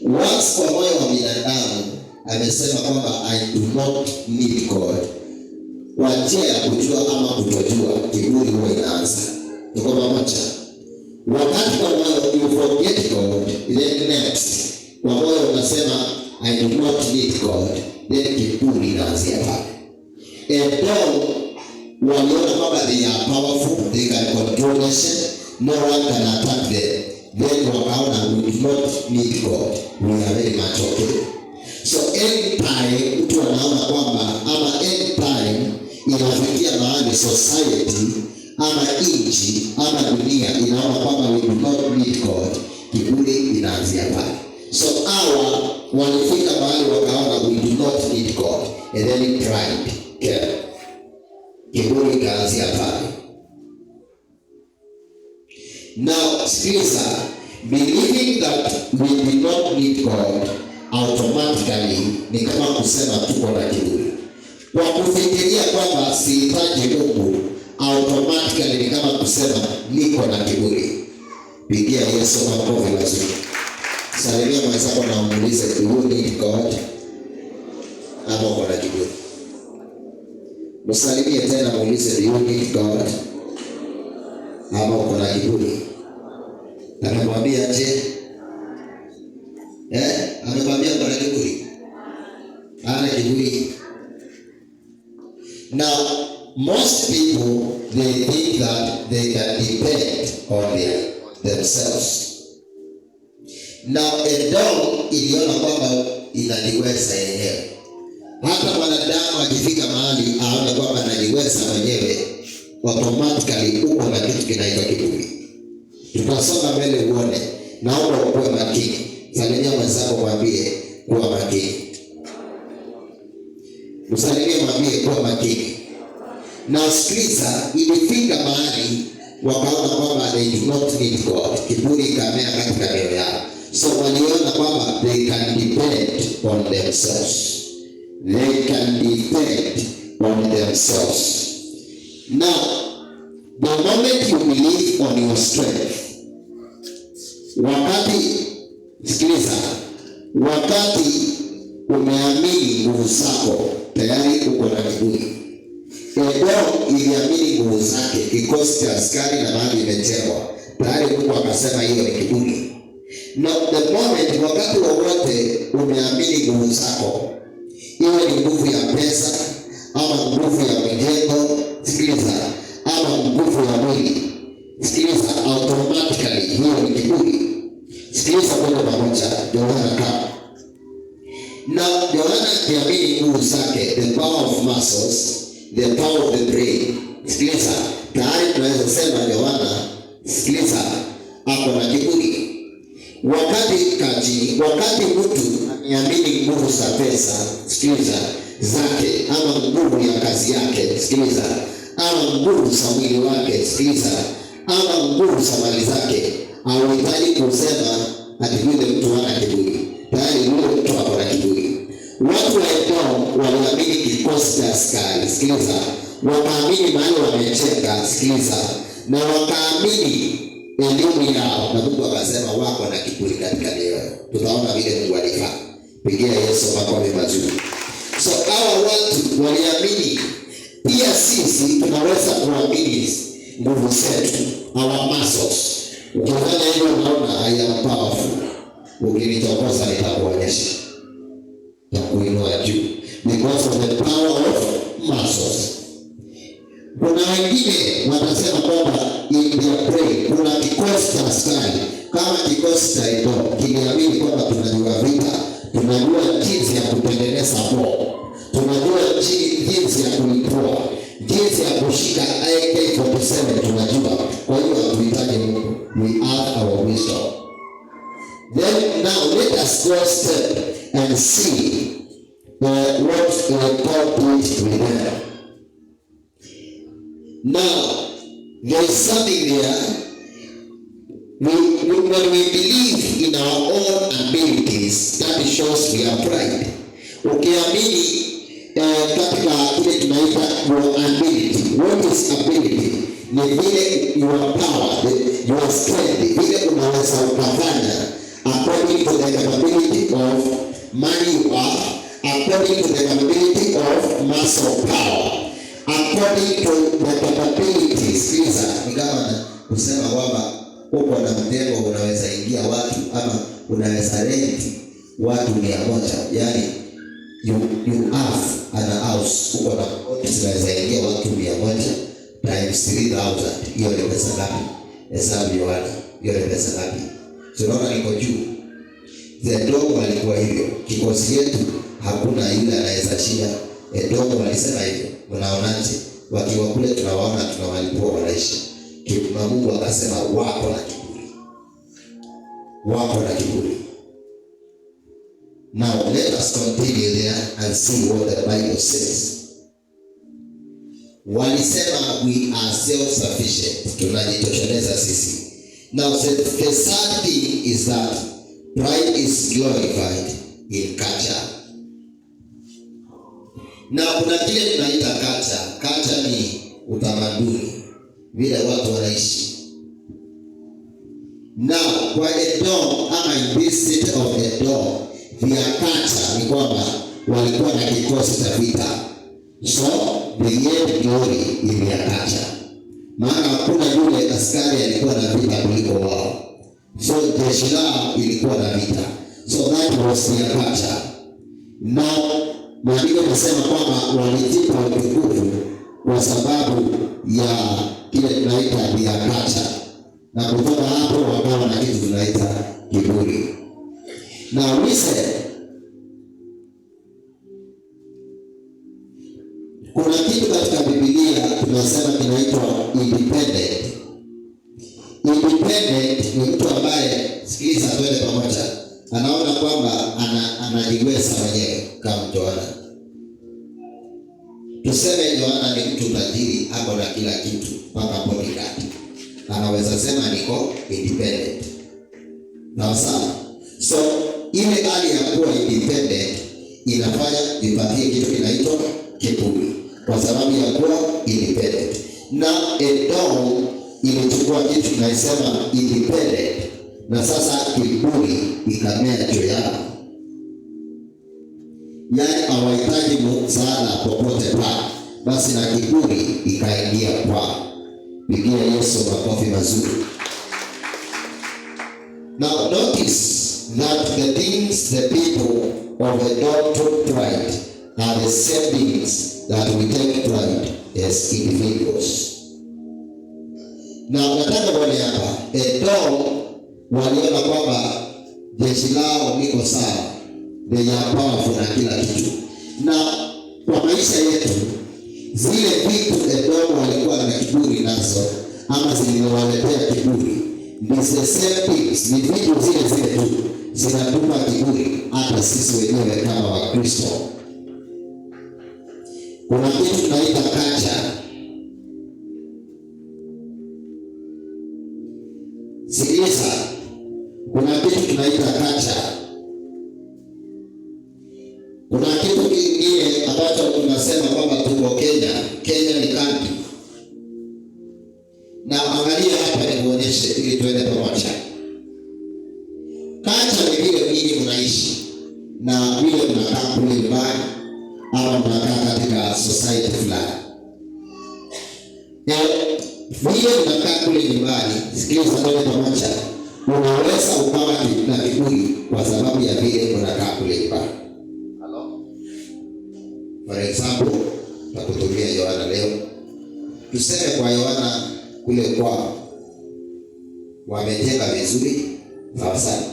Once kwa moyo wa binadamu amesema kwamba I do not need God, kwa njia ya kujua ama kutojua, kiburi huwa inaanza. Tuko pamoja? Wakati kwa moyo you forget God, then next kwa moyo unasema I do not need God, then kiburi inaanzia pale. Edom waliona kwamba they are powerful, they can control nation, no one can attack them. Then wakaona we do not need God, we are very much okay. So anytime mtu anaona kwamba ama anytime inafikia mahali society ama nchi ama dunia inaona kwamba we do not need God, kiburi inaanzia pale. So hawa walifika mahali wakaona we do not need God, and then pride came. Kiburi ikaanzia pale. Now sikiliza, believing that we do not need God automatically ni kama kusema tuko na kiburi. Kwa kufikiria kwamba sihitaji Mungu, automatically ni kama kusema niko na kiburi. Pigia Yesu makofi mazuri. Salimia mwenzako na umuulize, do you need God? Ama uko na kiburi? Msalimie tena muulize, do you need God? Ama uko na kiburi? Anamwambia je? Amekwambia uko na kiburi? Ana kiburi. Now, most people, they think that they can depend on themselves. Now, Edom iliona kwamba inajiweza yenyewe. Hata mwanadamu akifika mahali aone kwamba anajiweza mwenyewe, automatically uko na kitu kinaitwa kiburi. Tutasonga mbele uone, naomba ukuwe makini. Salimia mwenzako mwambie kuwa makini. Msalimie mwambie kuwa makini. Na sikiliza, ilifika mahali wakaona kwamba they do not need God. Kiburi ikamea katika mioyo yao. So waliona kwamba they can depend on themselves. They can depend on themselves. Now, the moment you believe on your strength, wakati umeamini nguvu zako, tayari uko na kiburi. Edom iliamini nguvu zake, kikosi cha askari na mahali imejengwa, tayari Mungu akasema hiyo ni kiburi. Now the moment, wakati wowote umeamini nguvu zako, iwe ni nguvu ya pesa ama nguvu ya mjengo, sikiliza, ama nguvu ya mwili, sikiliza, automatically hiyo ni kiburi. Sikiliza kwa pamoja, Yohana kama. Now Yohana akiamini nguvu zake, the power of muscles, the power of the brain, sikiliza, tayari tunaweza sema Yohana, sikiliza, ako na kiburi. Wakati mtu ameamini nguvu za pesa, sikiliza, zake, ama nguvu ya kazi yake, sikiliza, ama nguvu za mwili wake, sikiliza, ama nguvu za mali zake, hauhitaji kusema ati yule mtu hana kiburi. Tayari yule mtu ako na kiburi. Watu wa Edom waliamini kikosi cha askari, sikiliza, wakaamini mahali wamecheka, sikiliza, na wakaamini elimu yao, na Mungu akasema wako na kiburi katika mioyo. Tutaona vile Mungu alifanya. Pigia Yesu makofi mazuri. So hawa watu waliamini. Pia sisi tunaweza kuamini nguvu zetu, our muscles. Ukifanya hivyo unaona I am powerful. Ukinichokoza nitakuonyesha, nitakuinua juu, because of the power of muscles. Kuna wengine wanasema kwamba in their brain kuna kikosi cha askari kama kikosi cha Edom kiliamini kwamba tunajua vita, tunajua jinsi ya kutengeneza bomu, tunajua jinsi ya kulipua, jinsi ya kushika AK-47 tunajua. Kwa hiyo hatuhitaji Mungu, we have our wisdom. Then now let us go step and see what God did with them. Now, there is something there. When we believe in our own abilities, that shows we are pride. Ukiamini katika kile tunaita your ability. What is ability? Ni vile your power, your strength, vile unaweza ukafanya according to the capability of money you have, according to the capability of muscle power, according to the capabilities. Sikiliza, ni kama kusema kwamba uko na mjengo unaweza ingia watu, ama unaweza rent watu 100. Yani you have an house, uko na unaweza ingia watu 100 times 3000. Hiyo ni pesa ngapi? Hesabu Yohana, hiyo ni pesa ngapi? Tunaona niko juu. Edom walikuwa hivyo. Kikosi yetu hakuna yule anaweza shinda. Edom walisema hivyo. Unaonaje? Wakiwa kule tunawaona, tunawalipua wanaishi. Na Mungu akasema wako na kiburi. Wako na kiburi. Now let us continue there and see what the Bible says. Walisema we are self-sufficient. Tunajitosheleza sisi. Now the sad thing is that pride is glorified in culture. Now kuna kile tunaita culture. Culture ni utamaduni, vile watu wanaishi. Now kwa Edom, ama in this city of Edom, their culture ni kwamba walikuwa na kikosi cha vita. So they gave glory in their culture. Maana hakuna yule askari alikuwa na vita kuliko wao. So jeshi lao ilikuwa na vita. So that was their culture. Now maandiko yanasema kwamba walijipa utukufu kwa sababu ya kile tunaita their culture. Na kutoka hapo wakawa na kitu tunaita kiburi. Now listen. Kuna kitu katika Biblia tunasema kinaitwa independent. Independent ni mtu ambaye, sikiliza twende pamoja, anaona kwamba anajiweza mwenyewe kama Yohana. Tuseme Yohana ni mtu tajiri, hapo na kila kitu, mpaka bodyguard. anaweza sema niko independent. Sawa. So ile hali ya kuwa independent inafanya ipatie kitu kinaitwa kiburi, kwa sababu ya kuwa independent. Na Edom ilichukua kitu kinasema independent, na sasa kiburi ikamea juu yao. Yaani hawahitaji msaada popote pale, basi na kiburi ikaingia kwao. Pigia Yesu makofi mazuri. Now notice that the things the people of Edom took pride are the same things that we take pride as individuals. Na nataka wale hapa Edom waliona kwamba jeshi lao liko sawa, they are powerful na kila kitu. Na kwa maisha yetu zile vitu Edom walikuwa na kiburi nazo, ama ziliwaletea kiburi, it's the same things, ni vitu zile tu zinatupa kiburi hata sisi wenyewe kama Wakristo. Kuna kitu tunaita culture. Sikiliza, kuna kitu tunaita culture. Kuna kitu kingine ambacho tunasema kwamba tuko Kenya. Kenya ni country. Na angalia hapa nikuonyeshe ili tuende pamoja. Culture ni vile mimi mnaishi na vile mnakaa kule nyumbani au mnakaa katika society fulani. Vile mnakaa kule nyumbani, sikiliza tuende pamoja. Unaweza ukawa na kiburi kwa sababu ya vile mnakaa kule nyumbani. For example, takutumia Yohana leo. Tuseme kwa Yohana kule kwao wamejenga vizuri, sawa sana.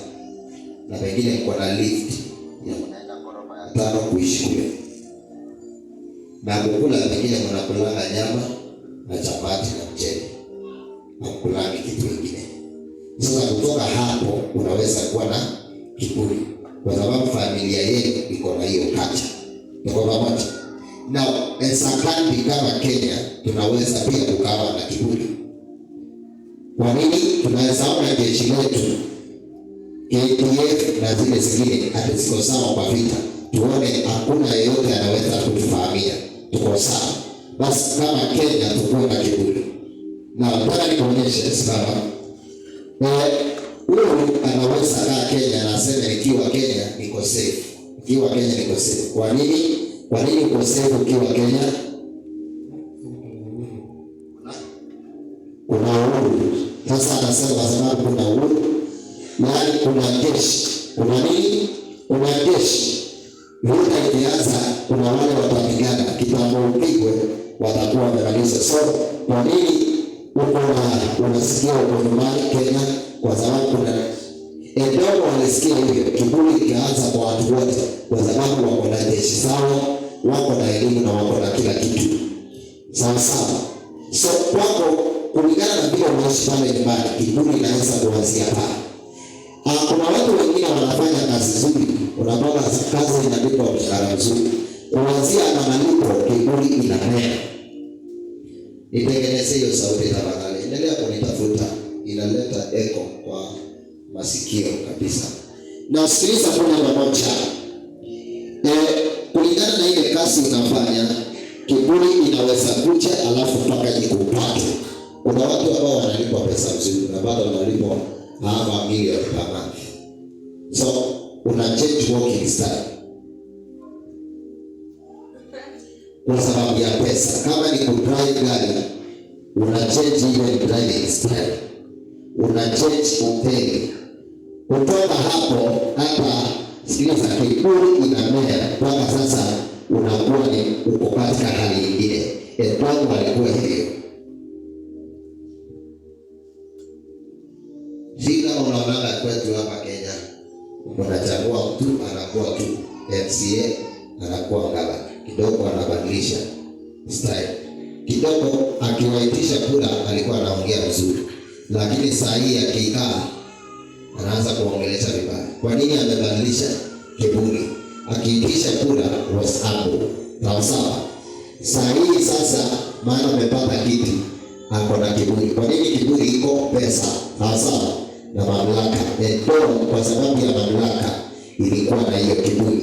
Na pengine mko na lift ya mnaenda ghorofa ya 5 kuishi kule. Na kukula pengine mnakulanga nyama na chapati na mchele. Na kukula kitu kingine. Sasa kutoka hapo unaweza kuwa na kiburi kwa sababu familia yenu iko na hiyo culture. Tuko pamoja. Now, as a country kama Kenya, tunaweza pia kukawa na kiburi. Kwa nini? Tunaweza ona jeshi letu KDF na zile zingine hata ziko sawa kwa vita. Tuone hakuna yeyote anaweza kutufahamia. Tuko sawa. Basi kama Kenya tukuwe na kiburi. Na nataka nikuonyeshe sawa. Huyu anaweza kaa Kenya na aseme nikiwa Kenya niko safe. Ukiwa Kenya niko safe. Kwa nini? Kwa nini uko safe ukiwa Kenya? Kuna uhuru. Sasa anasema kwa sababu kuna uhuru. Yaani kuna jeshi. Kuna nini? Kuna jeshi. Vita ikianza kuna wale watapigana. Kitambo upigwe watakuwa wamemaliza. So kwa nini unasikia uko nyumbani Kenya? Kwa sababu kuna Edom walisikia hivyo, kiburi kikaanza kwa watu wote, kwa sababu wako na jeshi sawa, wako na elimu na wako na kila kitu sawa sawa. So kwako kulingana na vile unaishi pale nyumbani, kiburi inaweza kuanzia pale. Kuna watu wengine wanafanya kazi nzuri, unapata kazi inalipwa mshahara mzuri, kuanzia na malipo kiburi inamea. Nitengeneze hiyo sauti tafadhali, endelea kunitafuta, inaleta echo kwa masikio kabisa. Na sikiliza kuna pamoja. Kulingana na ile kazi unafanya, kiburi inaweza kuja alafu mpaka ikupate. Kuna watu ambao wanalipwa pesa nzuri na bado wanalipwa $500,000 per month. So una change working style kwa sababu ya pesa. Kama ni kudrive gari, una change even driving style, una change upeli. Kutoka hapo hata sikiliza, kiburi inamea mpaka sasa unakuwa ni uko katika hali nyingine. Edom alikuwa hivyo. Kama unaona kwetu hapa Kenya, unachagua mtu anakuwa tu MCA, anakuwa gavana, kidogo anabadilisha style kidogo. Akiwaitisha kura alikuwa anaongea vizuri, lakini saa hii akikaa anaanza kuongelesha vibaya. Kwa nini amebadilisha? Kiburi. Akiitisha kura was humble. Sawa sawa. Saa hii sasa maana amepata kiti, ako na kiburi. Kwa nini kiburi iko? Pesa, hasa na mamlaka. Edom kwa sababu ya mamlaka ilikuwa na hiyo kiburi.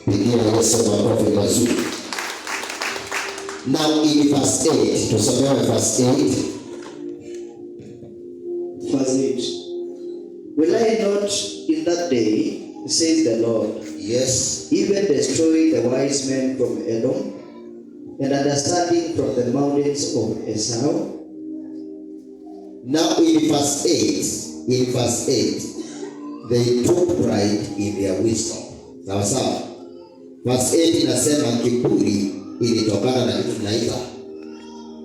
Pigia Yesu makofi mazuri. Now in verse 8, tusomewe verse 8. Verse 8. Will I not in that day, says the Lord, Yes. even destroy the wise men from Edom, and understanding from the mountains of Esau? Now in verse 8, they took pride in their wisdom. Sawa sawa. Verse 8 inasema kiburi ilitokana na kitu tunaita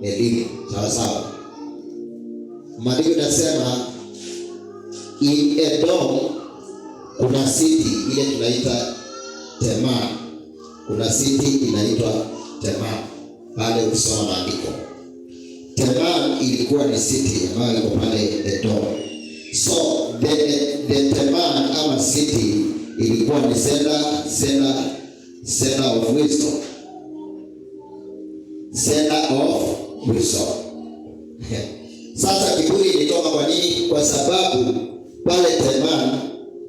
elimu. Sawa sawa. Maandiko inasema in Edom kuna city ile tunaita Tema. Kuna city inaitwa Tema. Pale ukisoma maandiko, Tema ilikuwa ni city ambayo iko pale Edom. So the Tema ama city ilikuwa ni center of wisdom. Center of wisdom. Sasa kiburi ilitoka kwa nini? Kwa sababu pale Teman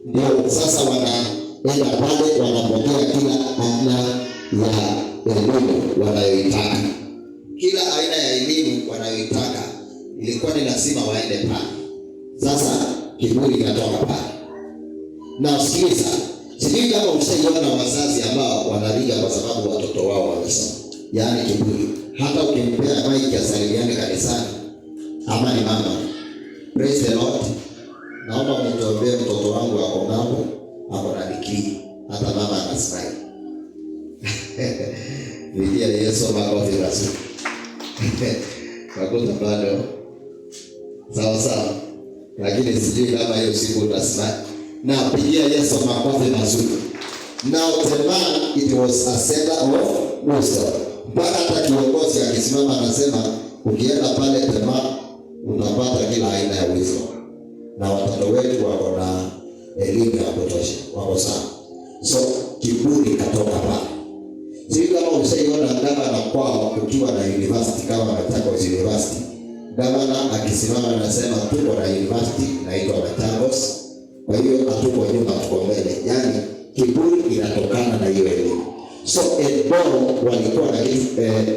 ndio sasa wanaenda pale wanapokea kila aina ya elimu wanayoitaka. Kila aina ya elimu wanayoitaka ilikuwa ni lazima waende pale. Sasa kiburi kinatoka pale. Na usikiliza, sijui kama ushaiona wazazi ambao wanaliga kwa sababu watoto wao wamesoma. Yaani kiburi. Hata ukimpea maiki asalimiane kanisani, ama ni mama, praise the Lord, naomba mtuombee mtoto wangu ako ng'ambo, ako na degree, hata mama anasmile. Pigia Yesu makofi mazuri. Makofi bado sawa sawa, lakini sijui kama hiyo siku utasmile. Na pigia Yesu makofi mazuri. Now the man, it was a center of wisdom. Mpaka hata kiongozi akisimama anasema ukienda pale Tema utapata kila aina ya wisdom. Na watoto wetu wako na elimu ya kutosha, wako sawa. So kiburi katoka pale. Sisi kama usaiona gavana kwao ukiwa na university kama Machakos University, gavana akisimama anasema tuko na university inaitwa Machakos, kwa hiyo hatuko nyuma, tuko mbele. Yaani kiburi inatokana na hiyo elimu. So Edom walikuwa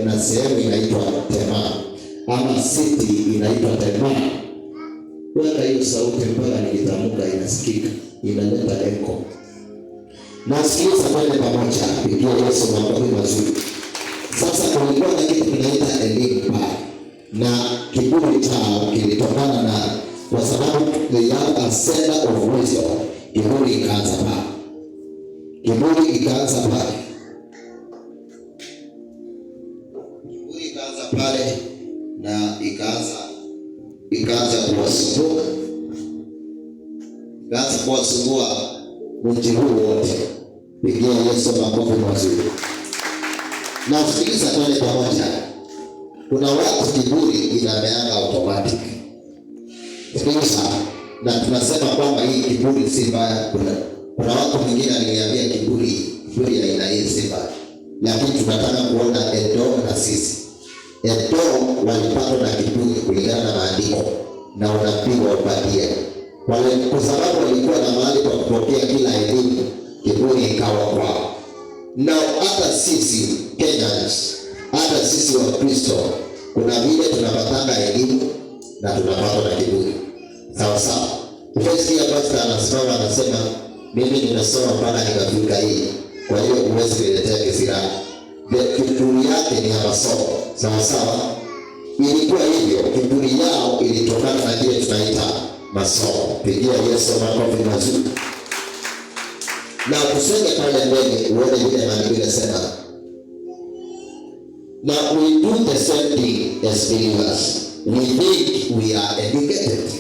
na sehemu inaitwa Tema, ama city inaitwa Tema. Weka hiyo sauti mpaka nikitamka inasikika, inaleta echo. Na sikiliza kwende pamoja, pigia Yesu makofi mazuri. Sasa kulikuwa na kitu kinaita elimu pale, na kiburi chao kilitokana na, kwa sababu they have a center of wisdom. Kiburi ikaanza pale. Kiburi ikaanza pale. Kiburi ikaanza pale na ikaanza kuwasumbua. Ikaanza kuwasumbua mji huu wote. Pigia Yesu makofi mazuri. Na usikiliza kwende pamoja. Kuna watu kiburi inameanga automatic. Sikiliza, na tunasema kwamba hii kiburi si mbaya. Kuna watu mwingine aliniambia kiburi ya aina hii si mbaya. Lakini tunataka kuona Edom na sisi. Edom walipatwa na kiburi kulingana na maandiko na wanapigwa upatie. Kwa sababu walikuwa na mahali pa kupokea kila elimu, kiburi ikawa kwao. Na hata sisi Kenyans, hata sisi wa Kristo, kuna vile tunapatanga elimu na tunapatwa na kiburi. Sawa sawa. Ukisikia pastor anasimama anasema mimi nimesoma mpaka nikafika hii, kwa hiyo huwezi kuletea kisirani. Kiburi yake ni ya masomo. Sawa sawa. Ilikuwa hivyo, kiburi yao ilitokana na kile tunaita masomo. Pigia Yesu makofi mazuri. Na kusenge pale mbele uone vile maandiko yanasema. Now we do the same thing as believers. We think we are educated.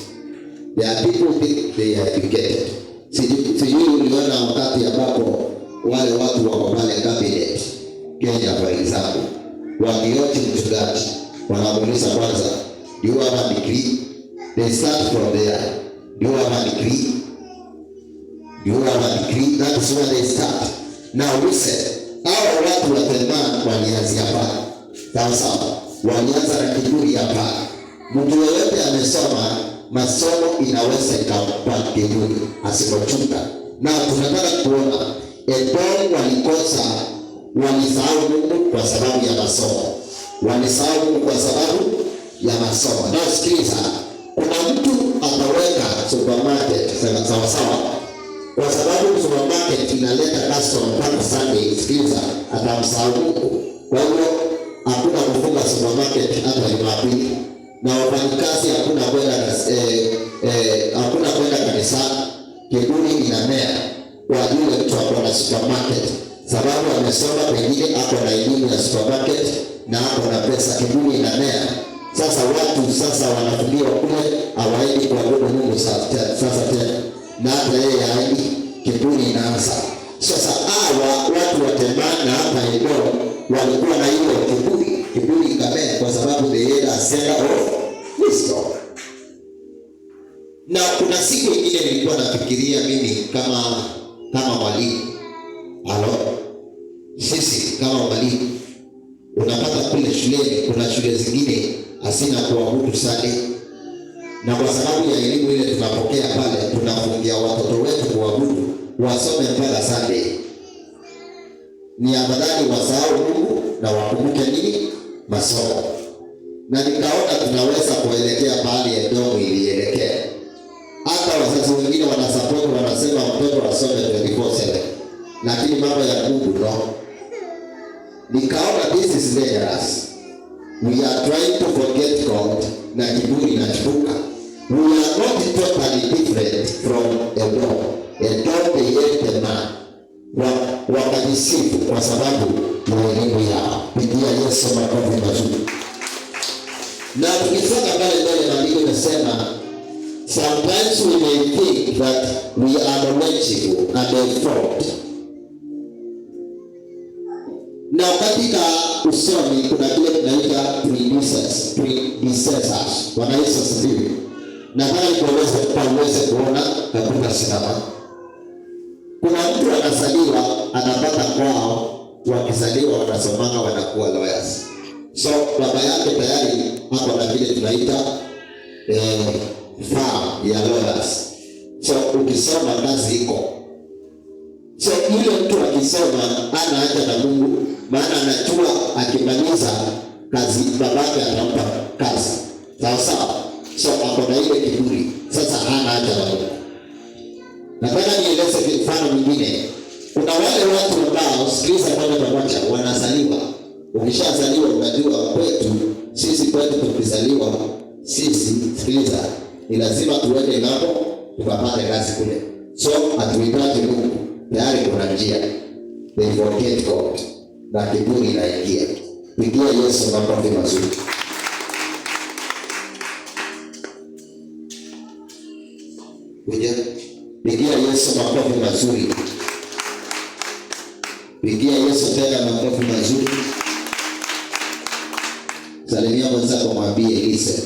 There are people who think they are educated. Sijui uliona wakati ambapo wale watu wako pale cabinet Kenya for example, wakioji mchungaji wanamuuliza kwanza, do you have a degree? They start from there. Do you have a degree? Do you have a degree? That is where they start. Now listen, hao watu wa Teman walianzia hapa. Sawa sawa. Walianza na kiburi hapa. Mtu yeyote amesoma, masomo inaweza ikampa kiburi asipochunga. Na tunataka kuona Edom walikosa, walisahau Mungu kwa sababu ya masomo. Walisahau Mungu kwa sababu ya masomo. Na sikiliza, kuna mtu ataweka supermarket sawa sawa, kwa sababu supermarket inaleta customer mpaka Sunday. Sikiliza, atamsahau Mungu. Kwa hiyo hakuna kufunga supermarket hata Jumapili, na wafanyikazi hakuna kwenda kanisani. Kiburi inamea kwa yule mtu ako na supermarket, sababu amesoma, pengine ako na elimu ya supermarket na ako na pesa. Kiburi inamea. Sasa watu sasa wanafungiwa kule, hawaendi kuabudu Mungu sasa tena, na hata yeye haendi. Kiburi inaanza sasa. Hawa watu wa Temana hapa Edom walikuwa na hiyo kiburi. Kiburi ikamea kwa sababu they had a center of wisdom. Na kuna siku nyingine nilikuwa nafikiria mimi kama mwalimu. Sisi kama mwalimu, unapata kule shuleni, kuna shule zingine hasina kuabudu Sunday, na kwa sababu ya elimu ile tunapokea pale, tunafungia watoto wetu kuabudu, wasome mpaka Sunday. Ni afadhali wasahau Mungu na wakumbuke nini? Masomo. Na nikaona tunaweza kuelekea pale Edom ilielekea. Hata wazazi wengine wanasupport, wanasema mtoto asome 24/7, lakini mambo ya Mungu no. Nikaona this is dangerous. We are trying to forget God na kiburi inachipuka. We are not totally different from Edom. Edom they hate the man. Wakajisifu kwa sababu ya elimu yao. Pigia Yesu makofi mazuri. Na tukisoma pale mbele maandiko yanasema, sometimes we may think that we are knowledgeable and informed. Na katika usomi kuna kile tunaita predecessors. Bwana Yesu asifiwe. Nataka uweze kuona katika sinema. Kuna mtu anazaliwa, anapata kwao, wakizaliwa wanasomanga wanakuwa lawyers. So baba yake tayari hapo na vile tunaita farm ya lawyers. So ukisoma kazi iko. So yule mtu akisoma ana haja na Mungu, maana anajua akimaliza kazi babake atampa kazi. Sawa sawa. So ako na ile kiburi. Sasa hana haja na Mungu. Nataka nieleze mfano mwingine. Kuna wale watu ambao, sikiliza moja kwa moja, wanazaliwa. Ukishazaliwa unajua kwetu, sisi kwetu tukizaliwa, sisi sikiliza, ni lazima tuende ng'ambo tukapate kazi kule. So hatuhitaji Mungu. Tayari kuna njia. They forget God. Na kiburi inaingia. Pigia Yesu makofi mazuri. Pigia Yesu makofi mazuri. Pigia Yesu tena makofi mazuri. Salimia mwenzako, mwambie listen.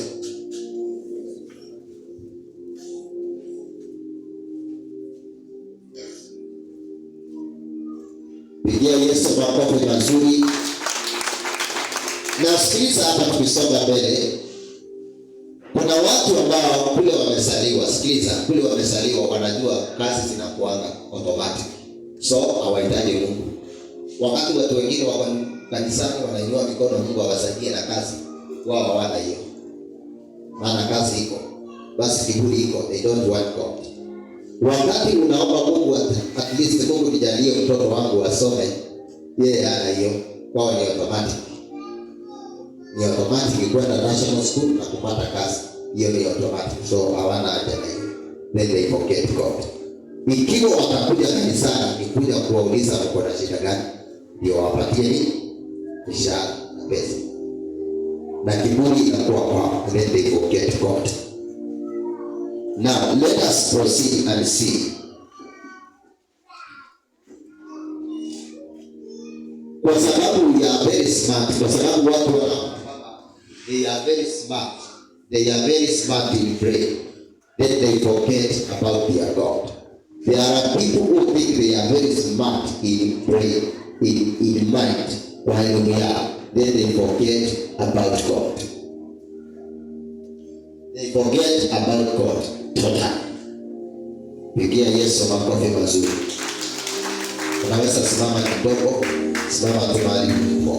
Pigia Yesu makofi mazuri. Na sikiliza hapa tukisonga mbele. Kuna watu ambao kule wamezaliwa, sikiliza, kule wamezaliwa wanajua kazi zinakuanga automatic. So hawahitaji Mungu. Wakati watu wengine wako kanisani wanainua mikono Mungu awasaidie na kazi, wao hawana hiyo. Maana kazi iko. Basi kiburi iko. They don't want God. Wakati unaomba Mungu at least Mungu nijalie mtoto wangu asome, yeye hana hiyo. Kwao ni automatic. Ni automatic kwenda national school na kupata kazi. Hiyo ni automatic. So hawana haja na hiyo. Then they forget God. Ikiwa watakuja kanisani ni kuja kuwauliza mko na shida gani, ndio wapatie nini? Mishahara na pesa. Na kiburi inakuwa kwao. Then they forget God. Now let us proceed and see. Kwa sababu we are very smart. Kwa sababu watu they are very smart. They are very smart in prayer. Then they forget about their God. There are people who think they are very smart in prayer, in mind, while we are. Then they forget about God. forget about God totally. Pigia Yesu makofi mazuri. Unaweza simama kidogo, simama tu mahali ulipo.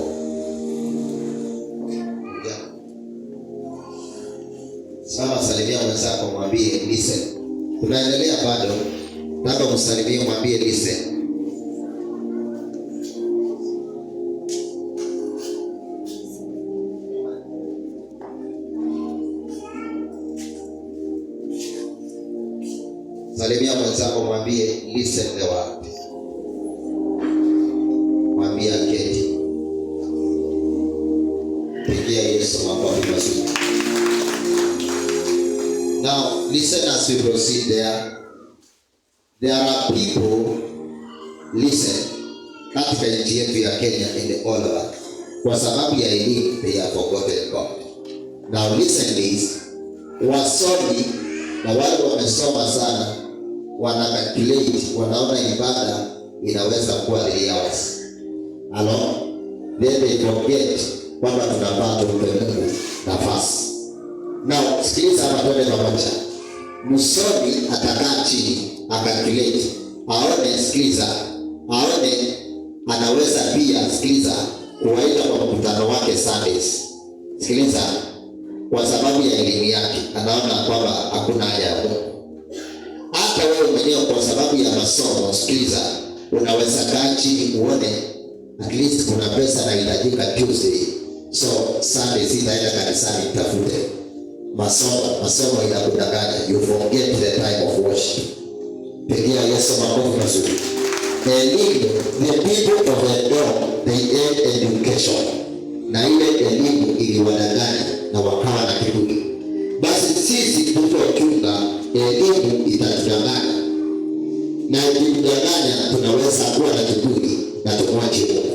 Simama, salimia mwenzako, mwambie listen. Tunaendelea bado. Nataka msalimie, mwambie listen. Salimia mwenzako, mwambie listen the word. Mwambie aketi. Pigia Yesu makofi mazuri. Now listen as we proceed there. There are people, listen, katika nchi yetu ya Kenya and all over, kwa sababu ya elimu they have forgotten God. Now listen this, wasomi na wale wamesoma sana wana calculate, wanaona ibada inaweza kuwa 3 hours. Hello? Then they forget kwamba tunafaa tumpe Mungu nafasi. Now sikiliza hapa, twende pamoja. Msomi atakaa chini akalculate, aone, sikiliza, aone anaweza pia, sikiliza, kuwaita kwa mkutano wake Sundays. Sikiliza, kwa sababu ya elimu yake anaona kwamba hakuna haja ya Mungu. Hata wewe mwenyewe kwa sababu ya masomo, sikiliza, unaweza kaa chini uone at least kuna pesa na inahitajika Tuesday, so Sunday sitaenda kanisani, tafute masomo inakudanganya, you forget the time of worship. Pigia Yesu makofi mazuri. Elimu, the people of the door, they had education. Na ile elimu iliwadanganya na wakawa na kiburi. Basi sisi tutochunga, elimu itatudanganya. Na ikitudanganya tunaweza kuwa na kiburi na tumwache Mungu.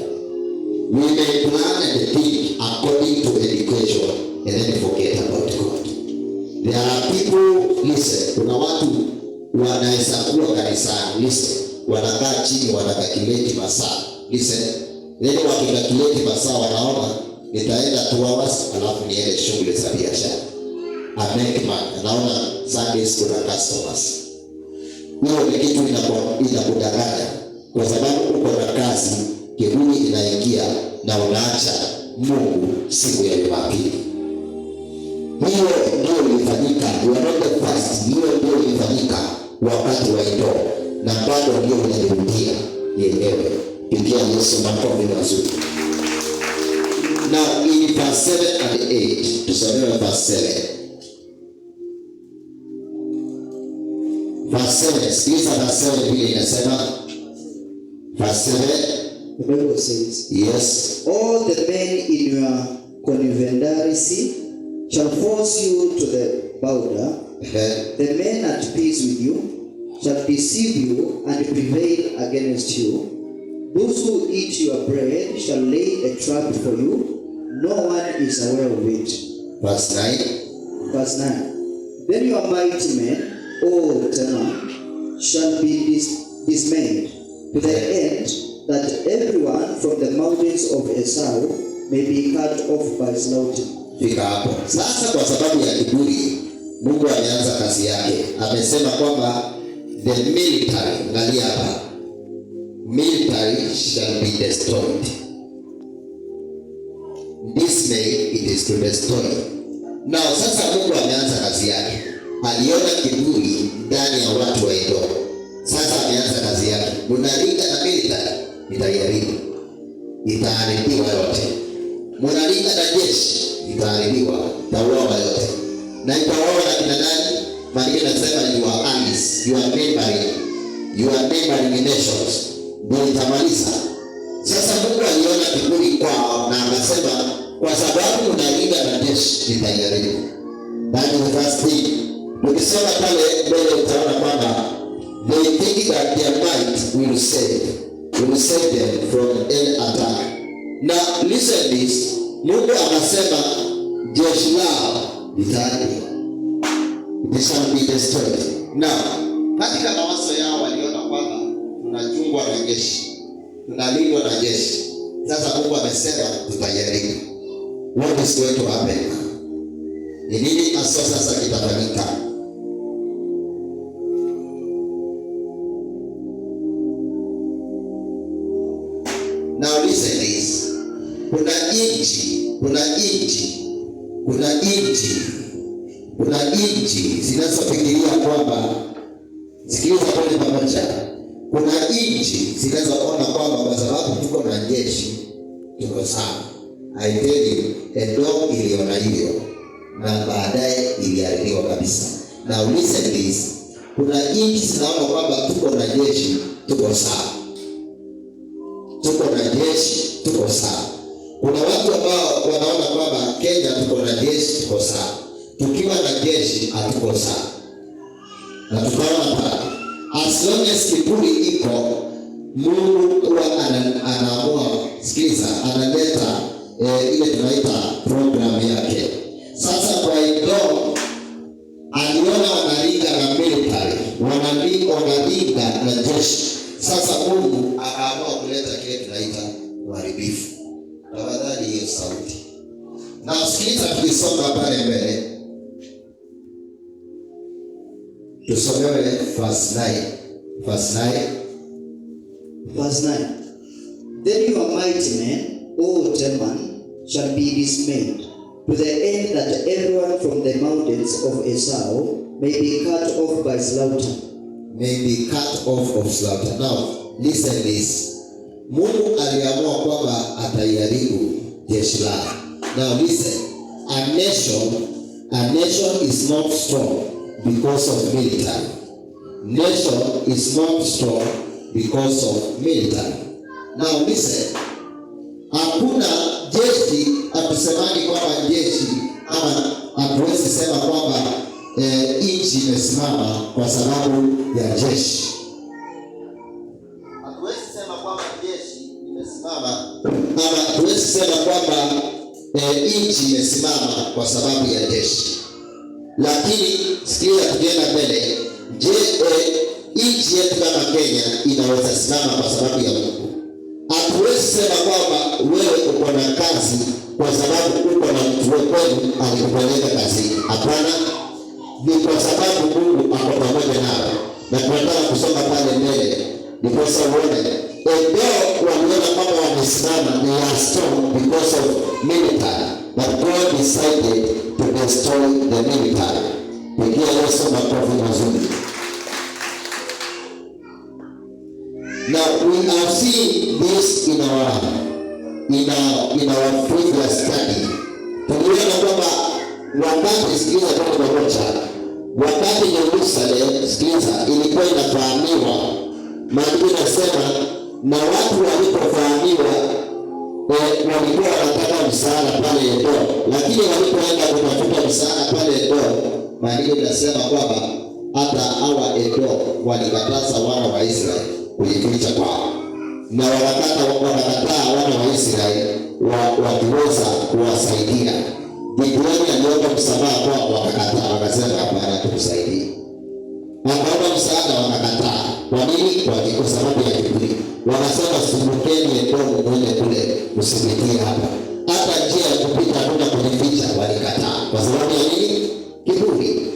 We may plan and think according to education and then forget about God. There are people, listen, kuna watu wanaweza kuwa kanisani, listen, wanakaa chini wanakakileti masaa, listen, then wakikakileti masaa wanaona nitaenda 2 hours alafu niende shughuli za biashara. I make money, naona Sundays kuna customers. Hiyo ni kitu inakudanganya, kwa sababu uko na kazi, kiburi inaingia na unaacha Mungu siku ya Jumapili. Hiyo ndio ilifanyika, wanaenda fast, hiyo ndio ilifanyika wakati wa Idoo, na bado ndio inarudia yenyewe. Pigia Yesu makofi mazuri. Now in verse 7 and 8, tusome verse 7. Verse 7, sikiliza verse 7 vile inasema. Verse 7, the Bible says, yes, all the men in your confederacy shall force you to the border. The men at peace with you shall deceive you and prevail against you. Those who eat your bread shall lay a trap for you. No one is aware of it. Verse 9. Verse 9. Then your mighty men, O Teman, shall be dismayed, to the end that everyone from the mountains of Esau may be cut off by slaughter. Fika hapo. Sasa kwa sababu ya kiburi, Mungu ameanza kazi yake. Amesema kwamba the military, angalia hapa, military shall be destroyed. Dismay, it is to destroy. Now sasa Mungu ameanza kazi yake. Aliona kiburi ndani ya watu wa Edom. Sasa ameanza kazi yake. Munalinda na military, itaiharibu. Itaharibiwa yote. Munalinda na jeshi, itaharibiwa, itauawa yote. Na itauawa na kina nani? Maana inasema you are allies, you are neighboring nations. Ndio itamaliza. Sasa Mungu aliona kiburi kwao na akasema kwa sababu unalinda na jeshi, itaiharibu. That is verse 3. Ukisoma pale mbele utaona kwamba they think that their might will save them from any attack. Now listen this, Mungu anasema jeshi lao litaharibiwa, it shall be destroyed. Now katika mawazo yao waliona kwamba tunachungwa na jeshi, tunalindwa na jeshi. Sasa Mungu amesema tutajaribu. What is going to happen? Ni nini hasa sasa kitafanyika? Now listen this. Kuna inchi zinazofikiria kwamba, sikiliza pale pamoja, kuna inchi zinazoona kwamba kwa sababu tuko na jeshi tuko sawa. I tell you, Edom iliona hivyo na baadaye iliharibiwa kabisa. Now listen this. Kuna inchi zinaona kwamba tuko na jeshi tuko sawa. Tuko na jeshi tuko sawa. Kuna watu ambao wanaona kwamba Kenya tuko na jeshi tuko sawa. Tukiwa na jeshi hatuko sawa. Na tukaona pale, as long as kiburi iko, Mungu huwa anaamua, sikiliza, analeta ile tunaita program yake. Sasa kwa Edom aliona wanaringa na military, wanaringa na jeshi. Sasa Mungu akaamua kuleta kile tunaita uharibifu. Tafadhali hiyo sauti. Na sikiliza, tukisonga pale mbele. Tusomewe verse 9. Then your mighty men, O Teman, shall be dismayed, to the end that everyone from the mountains of Esau may be cut off by slaughter. Now, listen this. Mungu aliamua kwamba ataiharibu jeshi lake. Now listen. A nation is not strong because of military. Nation is not strong because of military. Now listen. Hakuna jeshi, atusemani kwamba jeshi, ama hatuwezi sema kwamba nchi imesimama kwa sababu ya jeshi. Hatuwezi sema kwamba jeshi imesimama, ama hatuwezi sema kwamba nchi imesimama kwa sababu ya jeshi. Lakini sikia, tukienda mbele, nchi yetu kama Kenya inaweza simama kwa sababu ya Mungu. Hatuwezi sema kwamba wewe uko na kazi kwa sababu uko na mtu wenu alikupeleka kazi. Hapana, ni kwa sababu Mungu ako pamoja nawe. Na tunataka kusoma pale mbele ndiposa uone Edom waliona kwamba wamesimama, they are strong because of military, but God decided to destroy the military. Pigia Yesu makofi mazuri. Now we have seen this in our previous study. Tuliona kwamba wakati, sikiliza kwa pamoja, wakati Yerusalemu, sikiliza, ilikuwa inafahamiwa, maandiko yanasema, na watu walipofahamiwa walikuwa wanataka msaada pale Edom, lakini walipoenda kutafuta msaada pale Edom, maandiko yanasema kwamba hata hawa Edom walikataza wana wa Israeli kujificha kwao, na wakakataa wana wa Israeli wakiweza kuwasaidia. Gideoni aliomba msamaha kwao, wakakataa, wakasema hapana, tukusaidie. Wakaomba msaada, wakakataa. Kwa nini? Kwa sababu ya kiburi. Wanasema sumbukeni Edom, mwende kule, msipitie hapa. Hata njia ya kupita hakuna kujificha, walikataa. Kwa sababu ya nini? Kiburi.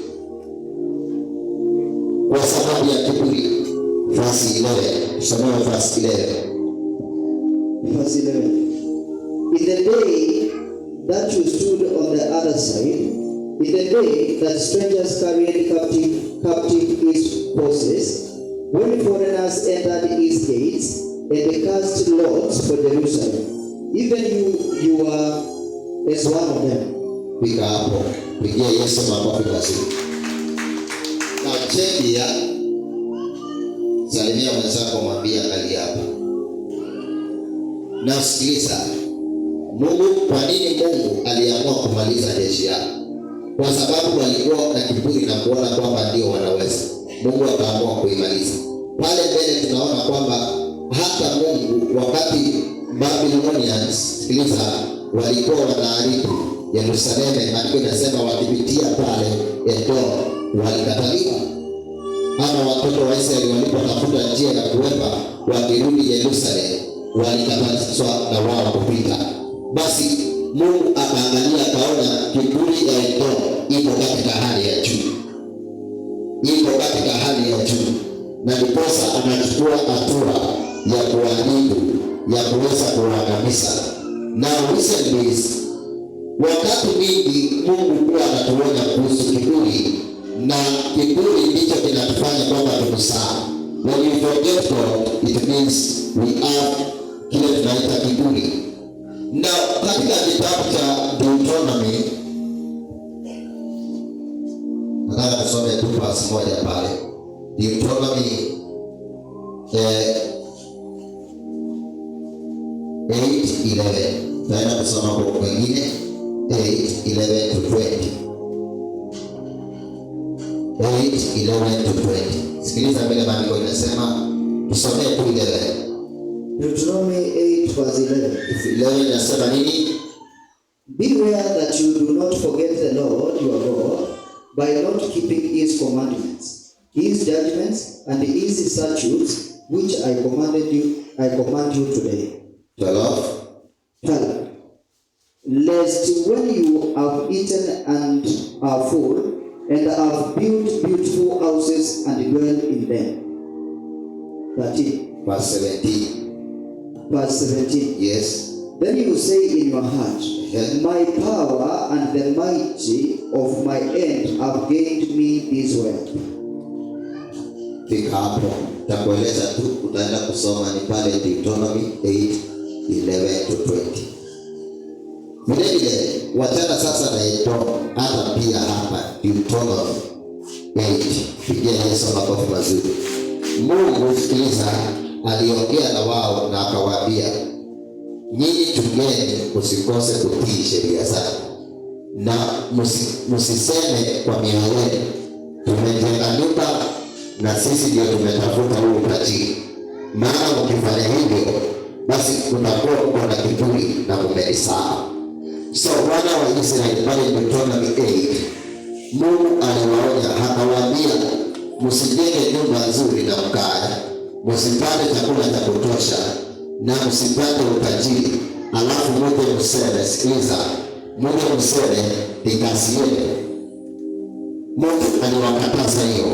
Kwa sababu ya kiburi. Verse 11. Someone verse 11. Verse 11. In the day that you stood on the other side, in the day that strangers carried captive his horses, when foreigners entered his gates, and they cast lots for Jerusalem, even you were as one of them. Piga hapo. Pigia Yesu makofi mazuri. Na chembia, salimia mwenzako, mwambie angalia hapa. Na sikiliza, Mungu, kwa nini Mungu aliamua kumaliza jeshi yao? Kwa sababu walikuwa na kiburi na kuona kwamba ndio wanaweza. Mungu akaamua kuimaliza. Pale mbele tunaona kwamba hata Mungu, wakati Babylonians, sikiliza, walikuwa wanaharibu Yerusalemu, maandiko yanasema wakipitia pale Edom walikataliwa. Ama watoto wa Israeli walipotafuta njia ya kuwepa wakirudi Yerusalemu, walikatazwa na wao kupita. Basi Mungu akaangalia akaona kiburi ya Edomu iko katika hali ya juu. Iko katika hali ya juu. Na ndiposa anachukua hatua ya kuadhibu, ya kuweza kuangamiza. Now listen this. Wakati mingi Mungu huwa anatuonya kuhusu kiburi, na kiburi ndicho kinatufanya kwamba tumsahau. When you forget God, it means we have kile tunaita kiburi. Na katika kitabu cha Deuteronomy, nataka tusome tu verse moja pale. Deuteronomy 8:11. Naenda kusoma kwa wengine 8:11 to 20. 8:11 to 20. Sikiliza vile maandiko inasema, tusomee tu 11. Deuteronomy 8 verse 11. 11 inasema nini? Beware that you do not forget the Lord your God by not keeping his commandments, his judgments, and his statutes, which I command you today. 12. Lest when you have eaten and are full, and have built beautiful houses and dwell in them. 13. Verse 17. Verse 17. Yes. Then you say in your heart, Yes. My power and the mighty of my end have gained me this wealth. Fika hapo. Takueleza tu, utaenda kusoma ni pale Deuteronomy 8:11 to 20. Vile vile wachana sasa na Edomu, hata pia hapa Deuteronomy 8. Pigia Yesu makofi mazuri. Mungu sikiliza, aliongea na wao na akawaambia, nyinyi chungeni msikose kutii sheria zangu, na msiseme kwa mioyo yenu, tumejenga nyumba na sisi ndio tumetafuta huu utajiri. Maana mkifanya hivyo, basi kutakuwa na kiburi na mmenisahau. So wana wa Israeli pale Deuteronomy 8, Mungu aliwaonya akawaambia, msijenge nyumba nzuri na mkae, msipate chakula cha kutosha, na msipate utajiri, alafu mmoja mseme, sikiliza, mmoja mseme ni kazi yenu. Mungu aliwakataza hiyo.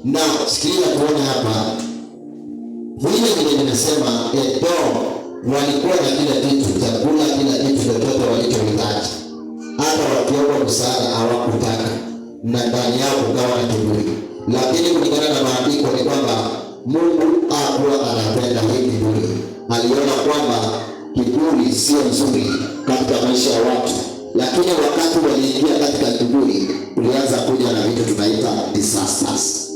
Na sikiliza tuone hapa, vile nimesema Edomu walikuwa na kila kitu, chakula, kila kitu chochote walichohitaji. Hata wakiomba msaada hawakutaka, na ndani yao kukawa na kiburi. Lakini kulingana na maandiko ni kwamba Mungu hakuwa anapenda hii kiburi. Aliona kwamba kiburi sio nzuri katika maisha ya watu. Lakini wakati waliingia katika kiburi, ulianza kuja na vitu tunaita disasters.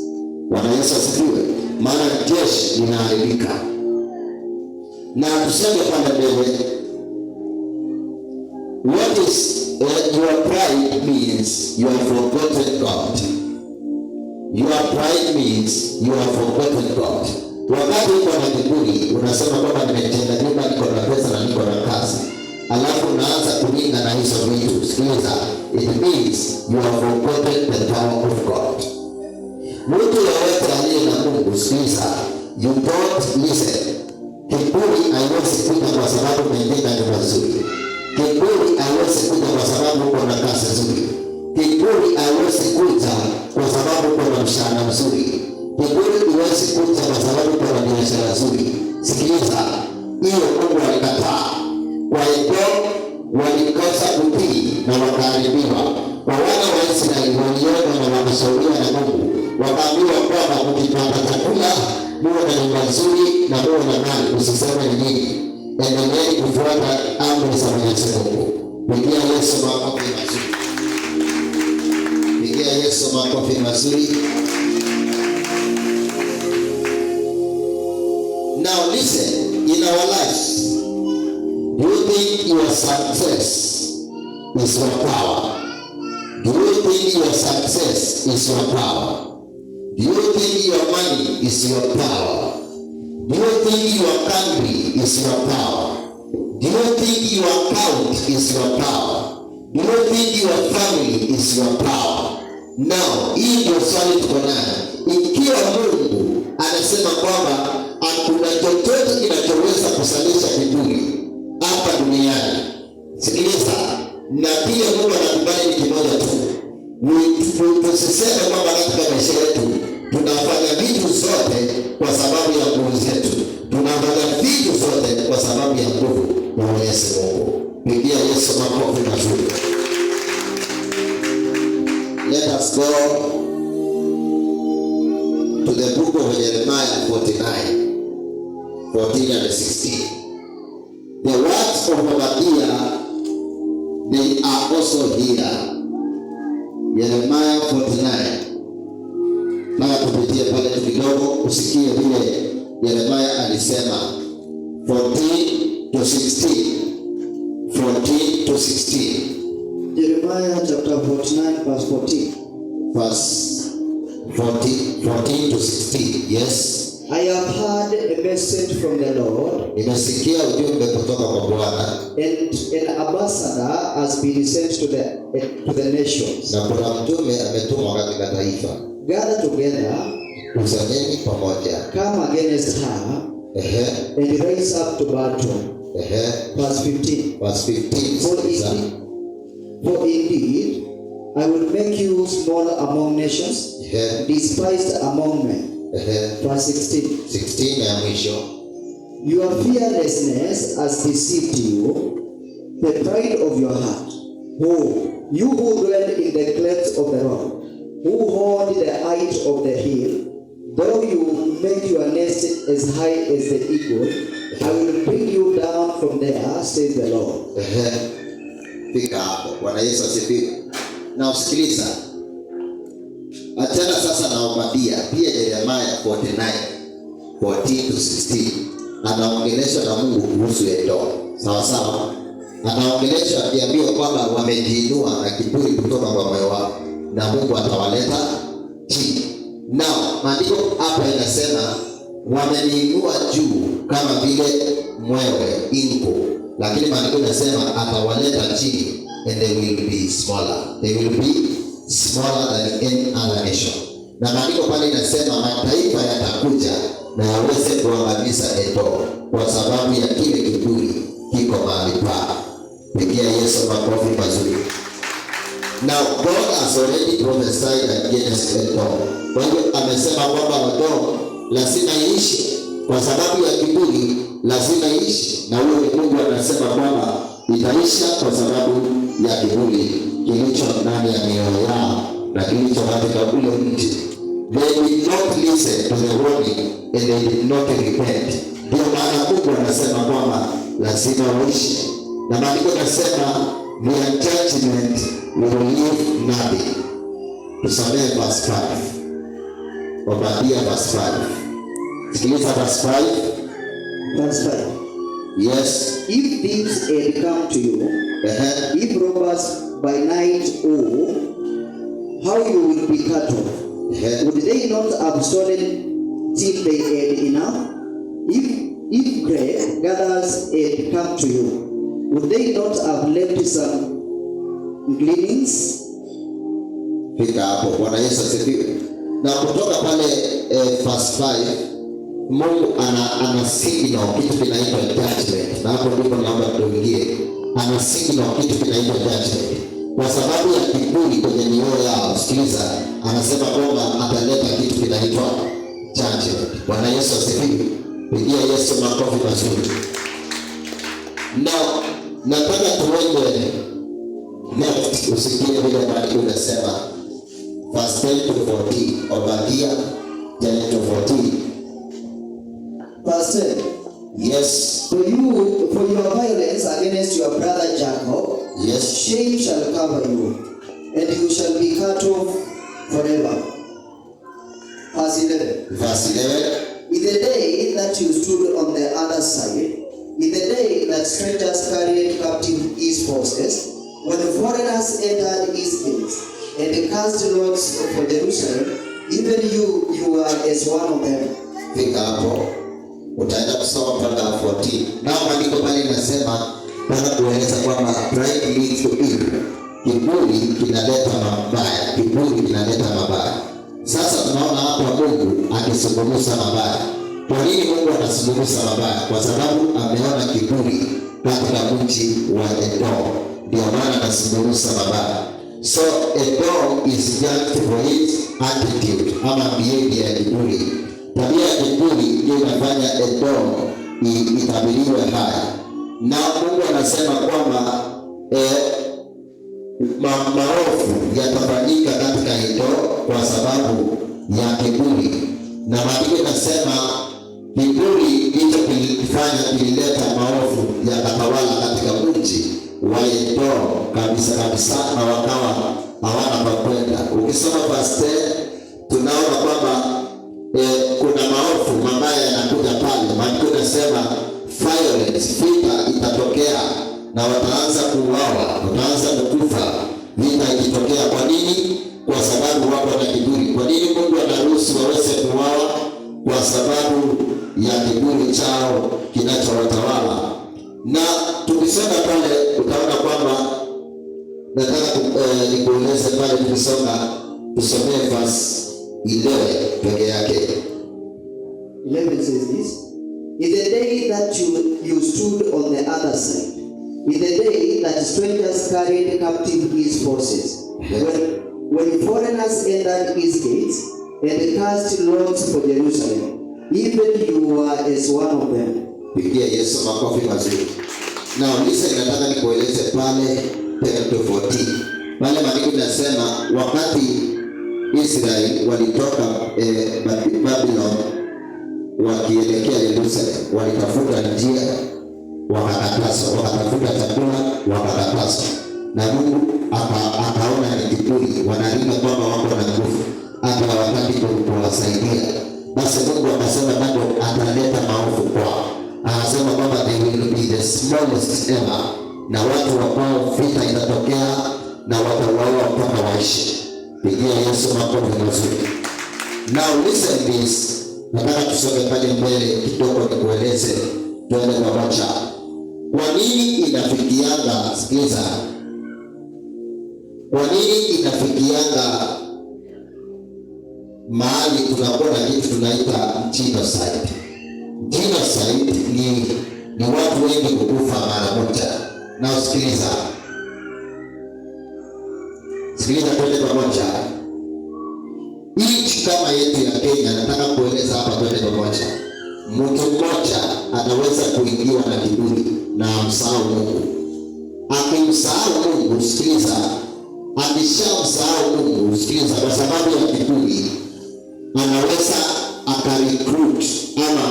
Bwana Yesu asifiwe. Maana jeshi linaharibika. Na tuseme pale mbele, what is your pride means you have forgotten God. Your pride means you have forgotten God. Wakati uko na kiburi, unasema kwamba nimejenga nyumba, niko na pesa na niko na kazi, alafu unaanza kulinga na hizo vitu. Sikiliza, it means you have forgotten the power of God. Mtu yeyote aliye na Mungu, sikiliza, you don't listen. Kiburi haiwezi kuja kwa sababu umejenga nyumba nzuri. Kiburi haiwezi kuja kwa sababu uko na kazi nzuri. Kiburi haiwezi kuja kwa sababu uko na mshahara mzuri. Kiburi haiwezi kuja kwa sababu uko na biashara nzuri. Sikiliza, hiyo Mungu alikataa. Kwa hivyo walikosa kutii na wakaharibiwa. Kwa wana wa Israeli waliona na wakashauriwa na Mungu, wakaambiwa kwamba mkipata chakula, muwe na nyumba nzuri na muwe na mali, usiseme ni nini. Endeleeni kufuata amri za Mwenyezi Mungu. Pigia Yesu makofi mazuri. Pigia Yesu makofi mazuri. Now listen, in our lives, do you think your success is your power? Do you think your success is your power? Do you think your money is your power? Do you think your country is your power? Do you think your account is your power? Do you think your family is your power? Now, hii ndio swali tuko nayo. Ikiwa Mungu anasema kwamba hakuna chochote kinachoweza kusalisha kiburi hapa duniani, sikiliza, Tusiseme kwamba katika maisha yetu tunafanya vitu zote kwa sababu ya nguvu zetu. Tunafanya vitu zote kwa sababu ya nguvu ya Mwenyezi Mungu. Pigia Yesu makofi mazuri. Let us go to the book of Jeremiah 49:14 and 16. The words of Obadiah, they are also here. Jeremiah 49. Na tupitie pale kidogo usikie vile Jeremiah alisema 14 to 16. 14 to 16. Jeremiah chapter 49 verse 14. Verse 14 to 16. Yes. I have heard a message from the Lord, Nimesikia ujumbe kutoka kwa Bwana, and an ambassador has been sent to the nations. na kuna mtume ametumwa katika taifa. Gather together, Kusanyeni pamoja. come against her, and rise up to battle. Verse 15. Verse 15. For indeed, I will make you small among nations, despised among men. Verse 16. 16 ya mwisho. Your fearlessness has deceived you, the pride of your heart. You who dwell in the clefts of the rock, who hold the height of the hill, though you make your nest as high as the eagle, I will bring you down from there, says the Lord. Fika hapo. Bwana Yesu asifiwe. Na usikiliza. Achana sasa na Obadiah, pia Jeremiah 49:14 to 16. Anaongeleshwa na Mungu kuhusu Edom. Sawa sawa. Anaongeleshwa akiambiwa kwamba wamejiinua na kiburi kutoka kwa moyo wao na Mungu atawaleta chini. Now, maandiko hapa inasema wameniinua juu kama vile mwewe inko. Lakini maandiko inasema atawaleta chini and they will be smaller. They will be smaller than any other nation. Na maandiko pale inasema mataifa yatakuja na yaweze kuangamiza Edom kwa sababu ya kile kiburi kiko mahali pa. Pigia Yesu makofi mazuri. Now God has already prophesied against Edom. Kwa hiyo amesema kwamba Edom lazima iishi kwa sababu ya kiburi, lazima iishi. Na huyo ni Mungu anasema kwamba itaisha kwa sababu ya kiburi kilicho ndani ya mioyo yao na kilicho katika ule mji. They did not listen to the warning and they did not repent. Ndio maana Mungu anasema kwamba lazima waishi. Na maandiko yanasema their judgment will leave nothing. Tusamee verse 5. Obadiah verse 5. Sikiliza verse 5. Verse 5. Yes. If thieves had come to you, if robbers by night, how you will be cut off. Would they not have stolen till they had enough? If grape gatherers had come to you, would they not have left some gleanings? Fika hapo. Bwana Yesu asifiwe. Na kutoka pale verse 5, Mungu ana signal kitu kinaitwa judgment. Na hapo ndipo naomba tuingie. Ana signal kitu kinaitwa judgment. Kwa sababu ya kiburi kwenye mioyo yao, sikiliza, anasema kwamba ataleta kitu kinaitwa judgment. Bwana Yesu asifiwe. Pigia Yesu makofi mazuri. Now, nataka tuende next, usikie vile maandiko yanasema verse 10 to 14. Obadiah 10 to 14. Verse 10. Yes. For your violence against your brother Jacob, Yes. shame shall cover you, and you shall be cut off forever. Verse 11. Verse 11. In the day that you stood on the other side, in the day that strangers carried captive his forces, when the foreigners entered his gates, and they cast lots for Jerusalem, even you were as one of them. Fika hapo. Utaenda kusoma mpaka 14. Na maandiko pale inasema bana kueleza kwamba pride leads to evil. Kiburi kinaleta mabaya. Kiburi kinaleta mabaya. Sasa tunaona hapo Mungu akisungumuza mabaya. Kwa nini Mungu anasungumuza mabaya? Kwa sababu ameona kiburi katika mji wa Edom. Ndio maana anasungumuza mabaya. So a dog is judged for its attitude ama behavior ya kiburi. Tabia ya kiburi ndio inafanya a dog itabiriwe hai. Na Mungu anasema kwamba maovu yatafanyika katika hilo kwa sababu ya kiburi. Na maandiko yanasema kiburi ndicho kilileta maovu yakatawala katika mji wa Edomu kabisa, na wakawa hawana pa kwenda. Ukisoma verse 10 tunaona kwamba kuna maovu mabaya yanakuja pale. Maandiko yanasema violence, vita itatokea na wataanza kuuawa, wataanza kukufa vita ikitokea. Kwa nini? Kwa sababu wako na kiburi. Kwa nini Mungu anaruhusu waweze kuuawa? Kwa sababu ya kiburi chao kinachowatawala. Na tukisoma pale utaona kwamba nataka nikueleze pale, tusomee verse 11 peke yake. 11 says this: in the day that you stood on the other side, in the day that strangers carried captive his forces, when foreigners entered his gates and cast lots for Jerusalem, even you were as one of them. Pigia Yesu makofi mazuri. Now listen, nataka nikueleze pale 10:14. Pale maandiko yanasema wakati Israeli walitoka Babylon wakielekea Yerusalem, walitafuta njia wakakatazwa, wakatafuta chakula wakakatazwa. Na Mungu akaona ni kiburi, wanaringa kwamba wako na nguvu hata wakati kuwasaidia. Basi Mungu akasema bado ataleta maovu kwao. Anasema kwamba they will be the smallest ever, na watu ambao vita itatokea na watauawa mpaka waishi. Pigia Yesu makofi mazuri. Now listen this. Nataka tusome pale mbele kidogo nikueleze, tuende pamoja. Kwa nini inafikianga, sikiza. Kwa nini inafikianga mahali tunakuwa na kitu tunaita genocide? Genocide ni watu wengi kukufa mara moja. Na usikiliza. Sikiliza twende pamoja. Nchi kama yetu ya Kenya, nataka kueleza hapa twende pamoja. Mtu mmoja anaweza kuingiwa na kiburi na amsahau Mungu. Akimsahau Mungu, sikiliza. Akishamsahau Mungu, sikiliza, kwa sababu ya kiburi anaweza akarecruit ama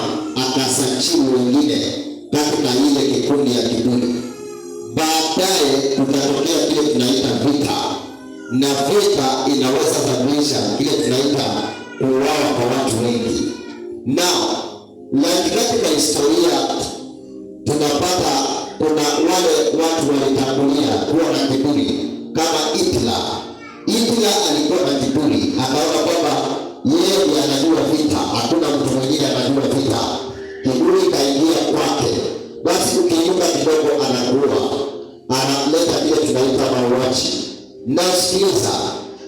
akasachiwa wengine katika ile kikundi ya kiburi. Baadaye kutatokea kile tunaita vita, na vita inaweza sababisha kile tunaita kuuawa kwa watu wengi. Now, katika historia tunapata kuna wale watu walitangulia kuwa na kiburi kama Hitler. Hitler alikuwa na kiburi, akaona kwamba yeye anajua vita, hakuna mtu mwingine anajua vita. Kiburi kaingia kwake, basi ukiinuka kidogo anakuwa analeta kile tunaita mauaji. Na sikiliza,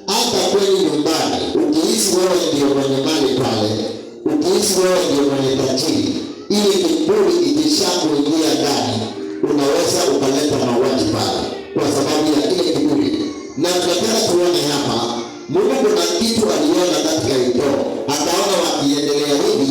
hata kweli nyumbani, ukihisi wewe ndio mwenye mali pale, ukihisi wewe ndio mwenye tajiri, ili kiburi ikishakuingia ndani, unaweza ukaleta mauaji pale kwa sababu ya ile kiburi. Na tunataka tuone hapa, Mungu kuna kitu aliona katika hilo, akaona wakiendelea hivi,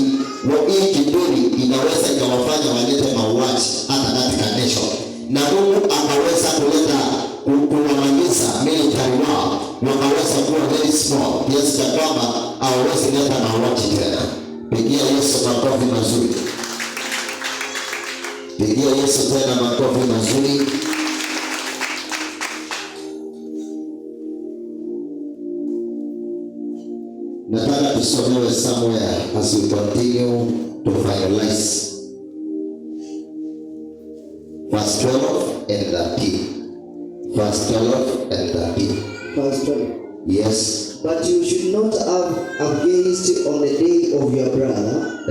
hii kiburi inaweza ikawafanya walete mauaji hata katika nation. Na Mungu akaweza kuleta kuwamaliza military wao, wakaweza kuwa very small, kiasi cha kwamba hawawezi leta mauaji tena. Pigia Yesu makofi mazuri. Pigia Yesu tena makofi mazuri. Nataka tusomewe somewhere as we continue to finalize. Verse 12 and 13. Verse 12 and 13. Verse 12. Yes. But you should not have gazed on the day of your brother,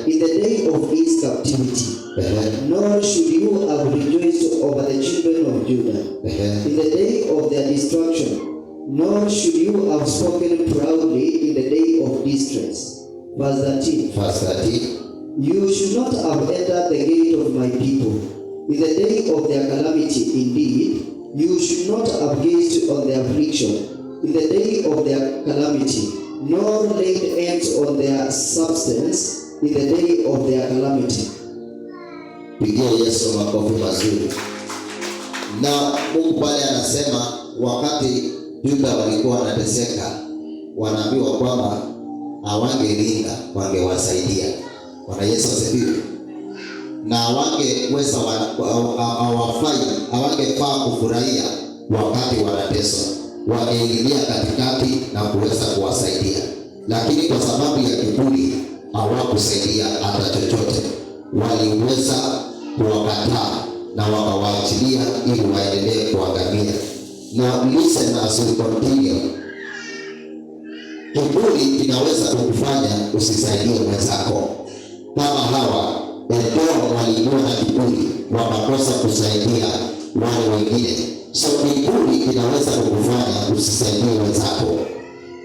in the day of his captivity, nor should you have rejoiced over the children of Judah, in the day of their destruction, nor should you have spoken proudly in the day of distress. Verse 13. Verse 13. You should not have entered the gate of my people in the day of their calamity. Indeed, You should not abgate on their affliction in the day of their calamity, nor lay hands on their substance in the day of their calamity. Pigia Yesu makofi mazuri. Na Mungu pale anasema wakati Yuda walikuwa wanateseka, wanaambiwa kwamba hawangelinda, wangewasaidia. Bwana Yesu asifiwe. Na hawangeweza hawangefaa kufurahia wakati wanateswa, wangeingilia katikati na kuweza kuwasaidia. Lakini kwa sababu ya kiburi hawakusaidia hata chochote. Waliweza kuwakataa na wakawaachilia ili waendelee kuangamia. Now listen as we continue. Kiburi kinaweza kukufanya usisaidie mwenzako. Kama hawa Edom walikuwa na kiburi, wakakosa kusaidia wale wengine. So kiburi kinaweza kukufanya usisaidie wenzako.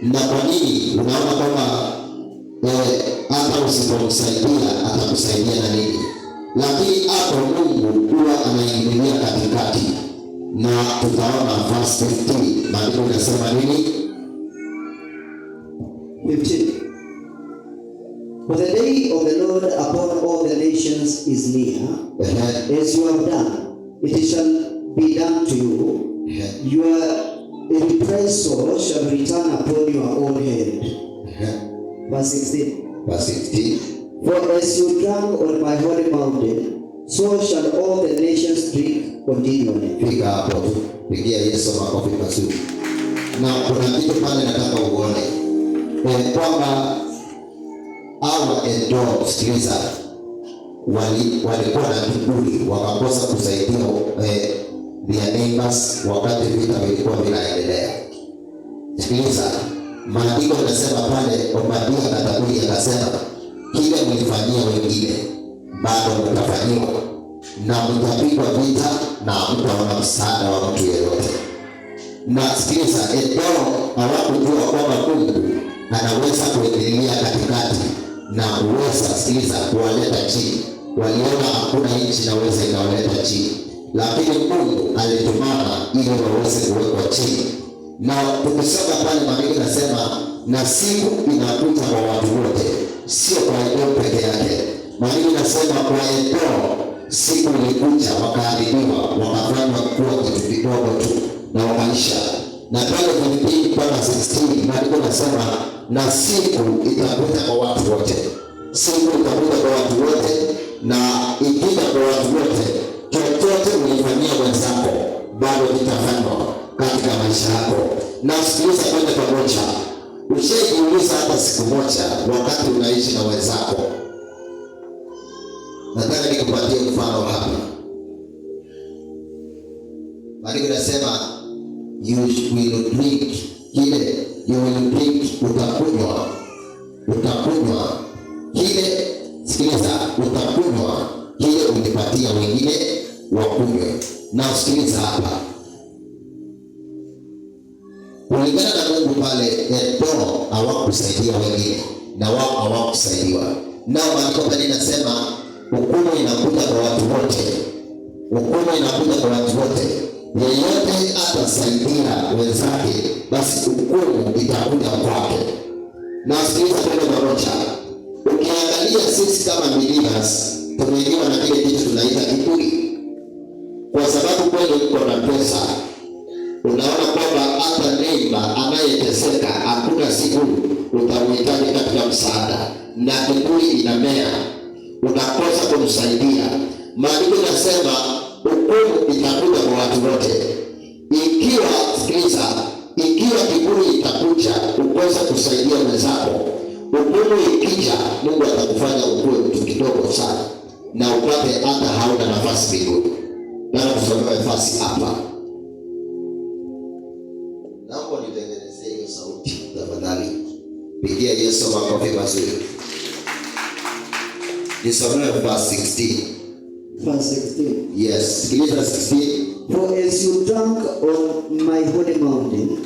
Na kwa nini? Unaona kama hata usipomsaidia atakusaidia na nini? Lakini hapo Mungu huwa anaingilia katikati. Na tutaona verse 15. Maandiko yanasema nini? 15. For the day of the Lord upon all the nations is near. As you have done, it shall be done to you. Your reprisal shall return upon your own head. Verse 16. Verse 16. For as you drank on my holy mountain, so shall all the nations drink continually. Fika hapo tu. Pigia Yesu makofi mazuri. Na kuna kitu pale nataka uone. Kwamba hawa Edom, sikiliza, walikuwa na kiburi, wakakosa kusaidia their neighbors wakati vita vilikuwa vinaendelea. Sikiliza, maandiko yanasema pale, Obadia kataburi akasema, kile mlifanyia wengine bado mtafanyiwa, na mtapigwa vita na mtaona msaada wa mtu yeyote. Na sikiliza, Edom hawakujua kwamba Mungu anaweza kuendelea katikati na uweza, sikiliza, kuwaleta chini. Waliona hakuna nchi inaweza ikawaleta chini, lakini Mungu alitumana ili waweze kuwekwa chini. Na tukisoma pale maandiko yanasema, na siku inakuja kwa watu wote, sio kwa Edom peke yake. Maandiko yanasema kwa Edom siku ilikuja, wakaadhibiwa, wakafanywa kuwa kitu kidogo tu na wakaisha. Na pale kwenye mpaka 16 maandiko yanasema, na siku itakuja kwa watu wote. Siku itakuja kwa watu wote, na ikija kwa watu wote, chochote ulifanyia wenzako bado kitafanywa katika maisha yako. Na sikiliza kwenda pamoja, ushajiuliza hata siku moja wakati unaishi na wenzako? Nataka nikupatie mfano hapa. Maandiko yanasema, you will drink kile, you will drink, utakunywa kile, sikiliza, utakunywa kile ulipatia wengine wakunywe. Na sikiliza hapa, kulingana na Mungu pale Edom hawakusaidia wengine na wao hawakusaidiwa. Na maandiko pale inasema hukumu inakuja kwa watu wote. Hukumu inakuja kwa watu wote. Yeyote atasaidia wenzake, basi hukumu itakuja kwake. Na sikiliza kwa pamoja, ukiangalia sisi kama believers tumeingiwa na kile kitu tunaita kiburi. Kwa sababu kweli uko na pesa, unaona kwamba hata neighbor anayeteseka hakuna siku utamhitaji katika msaada, na kiburi inamea, unakosa kumsaidia. Maandiko yanasema hukumu itakuja kwa watu wote. Ikiwa, sikiliza, ikiwa kiburi itakuja ukosa kusaidia wenzako, hukumu ikija, Mungu atakufanya ukue mtu kidogo sana na upate hata hauna nafasi mbinguni. Na kusomea nafasi hapa. Naomba nitengenezee hiyo sauti tafadhali. Pigia Yesu makofi mazuri. Nisomee verse 16. Verse 16. Yes, sikiliza 16. For as you drank on my holy mountain,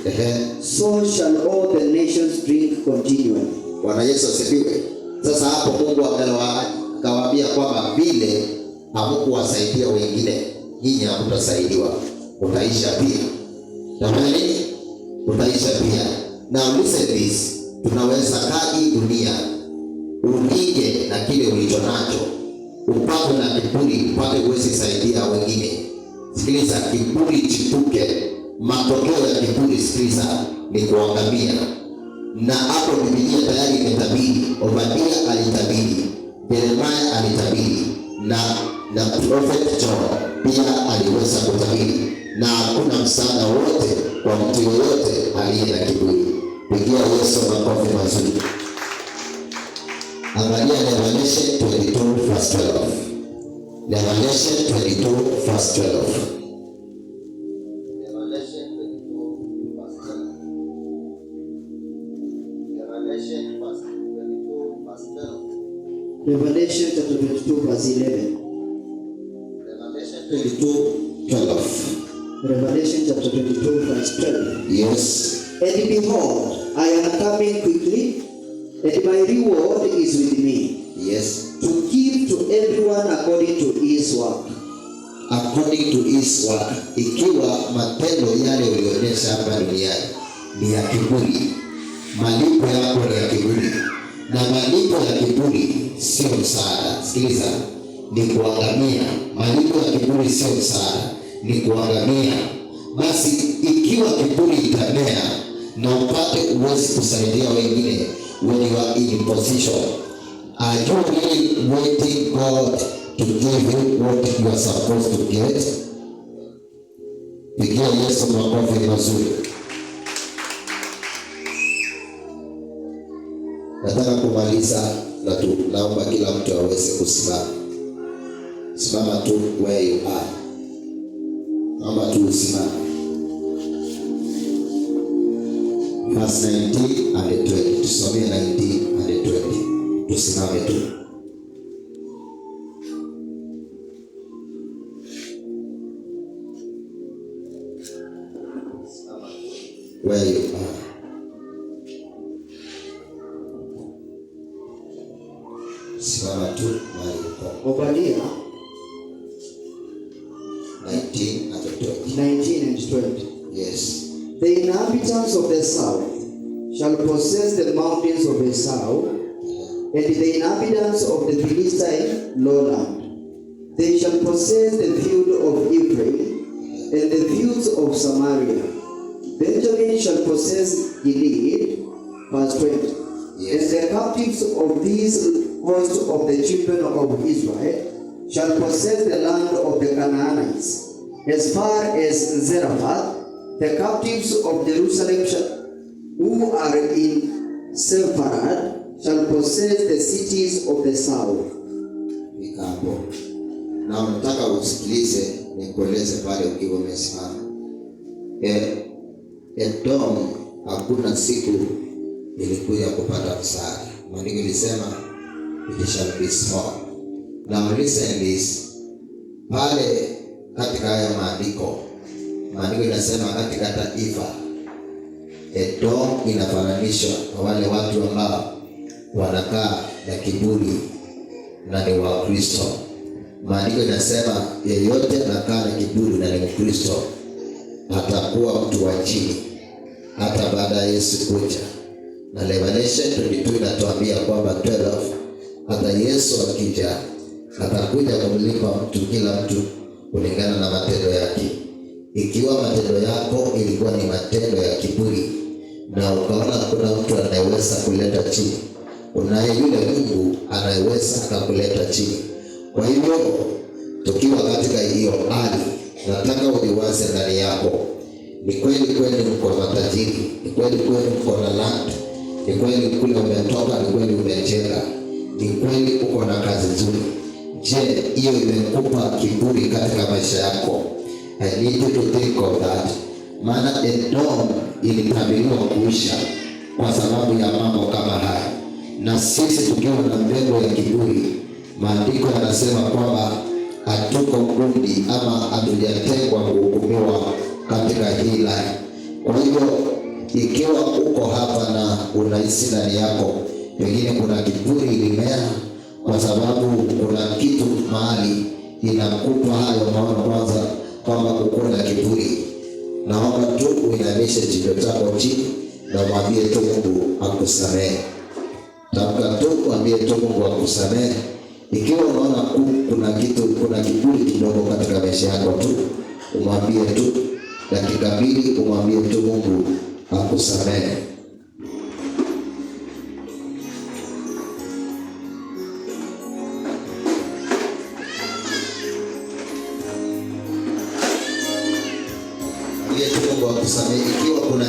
so shall all the nations drink continually. Bwana Yesu asifiwe. Sasa hapo Mungu akawaambia kwamba vile hamkuwasaidia wengine, nyinyi hamtasaidiwa. utaisha pia. Jamani, utaisha pia. Now listen this, tunaweza kaa hii dunia uringe na kile ulicho nacho, upate na kiburi, upate uwezi saidia wengine. Sikiliza, kiburi chipuke, matokeo ya kiburi, sikiliza, ni kuangamia. Na hapo Biblia tayari imetabiri. Obadia alitabiri, Yeremia alitabiri, na Prophet John pia aliweza kutabiri. Na hakuna msaada wote kwa mtu yoyote aliye na kiburi. Pigia Yesu makofi mazuri. Angalia Revelation 22 verse 12. Revelation 22 verse 12. Revelation 22 verse 12. Revelation 22 verse 12. Revelation chapter 22 verse 11. Revelation 22 12. Revelation chapter 22 verse 12. Yes. And behold, I am coming quickly, and my reward is with me. Yes. To give to everyone according to his work. According to his work. Ikiwa matendo yale ulionyesha hapa duniani ni ya kiburi, malipo yako ni ya kiburi. Na malipo ya kiburi sio msaada. Sikiliza, ni kuangamia. Malipo ya kiburi sio msaada, ni kuangamia. Basi ikiwa kiburi itamea na upate uwezi kusaidia wengine when you are in position, are you really waiting God to give you what you are supposed to get? Pigia Yesu makofi mazuri. Nataka kumaliza na naomba kila mtu aweze kusimama. Simama tu where you are. Naomba tu usimame. Verse 19 and 20. Tusomee 19 and 20. Tusimame tu. Where you are. Simama tu mahali uko. Obadia 19 and 20. 19 and 20. Yes. The inhabitants of the south shall possess the mountains of Esau, and the inhabitants of the Philistine lowland. They shall possess the field of Ephraim, and the fields of Samaria. Benjamin shall possess Gilead. Verse 20. Yes. And the captives of these hosts of the children of Israel shall possess the land of the Canaanites, as far as Zarephath. The captives of Jerusalem who are in Sepharad shall possess the cities of the south. Hapo. Na unataka usikilize nikueleze pale ukiwa umesimama. Edom hakuna siku ilikuja kupata msaada. Maandiko ilisema it shall be small. Now listen this. Pale katika haya maandiko inasema katika taifa Edom inafananishwa na wale watu ambao wanakaa na kiburi na ni wa Kristo. Maandiko inasema yeyote anakaa na kiburi na ni Mkristo atakuwa mtu wa chini hata baada ya Yesu kuja. Na Revelation 22 inatuambia kwamba 12 hata Yesu akija atakuja kumlipa mtu, kila mtu kulingana na matendo yake. Ikiwa matendo yako ilikuwa ni matendo ya kiburi na ukaona kuna mtu anayeweza kuleta chini, unaye yule Mungu anayeweza akakuleta chini. Kwa hivyo tukiwa katika hiyo hali, nataka uliwaze ndani yako, ni kweli kweli mko matajiri, ni kweli kweli mko na land, ni kweli kule umetoka, ni kweli umejenga, ni kweli uko na kazi nzuri. Je, hiyo imekupa kiburi katika maisha yako? I need you to think of that. Maana Edom ilitabiriwa kuisha kwa sababu ya mambo kama haya. Na sisi tukiwa na mbegu ya kiburi, maandiko yanasema kwamba hatuko kundi ama hatujatengwa kuhukumiwa katika hii line. Kwa hivyo ikiwa uko hapa na unahisi ndani yako pengine kuna kiburi ilimea kwa sababu kuna kitu mahali inakupa hayo maono, kwanza kwamba kukuwa na kiburi. Naomba tu uinamishe jicho chako chini na mwambie tu Mungu akusamehe. Tamka tu, mwambie tu Mungu akusamehe. Ikiwa unaona kuna kiburi kidogo katika maisha yako tu, umwambie tu dakika 2, umwambie tu Mungu akusamehe. Mungu akusamehe. Ikiwa kuna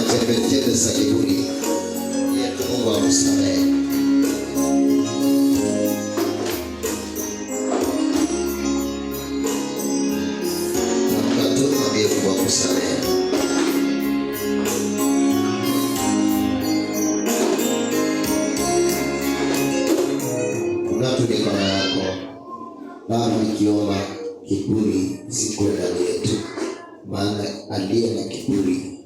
chembe za kiburi, Mungu akusamehe. Mungu akusamehe. Kuna mikono yako Baba, nikiomba kiburi sikuwe ndani yetu, maana aliye na kiburi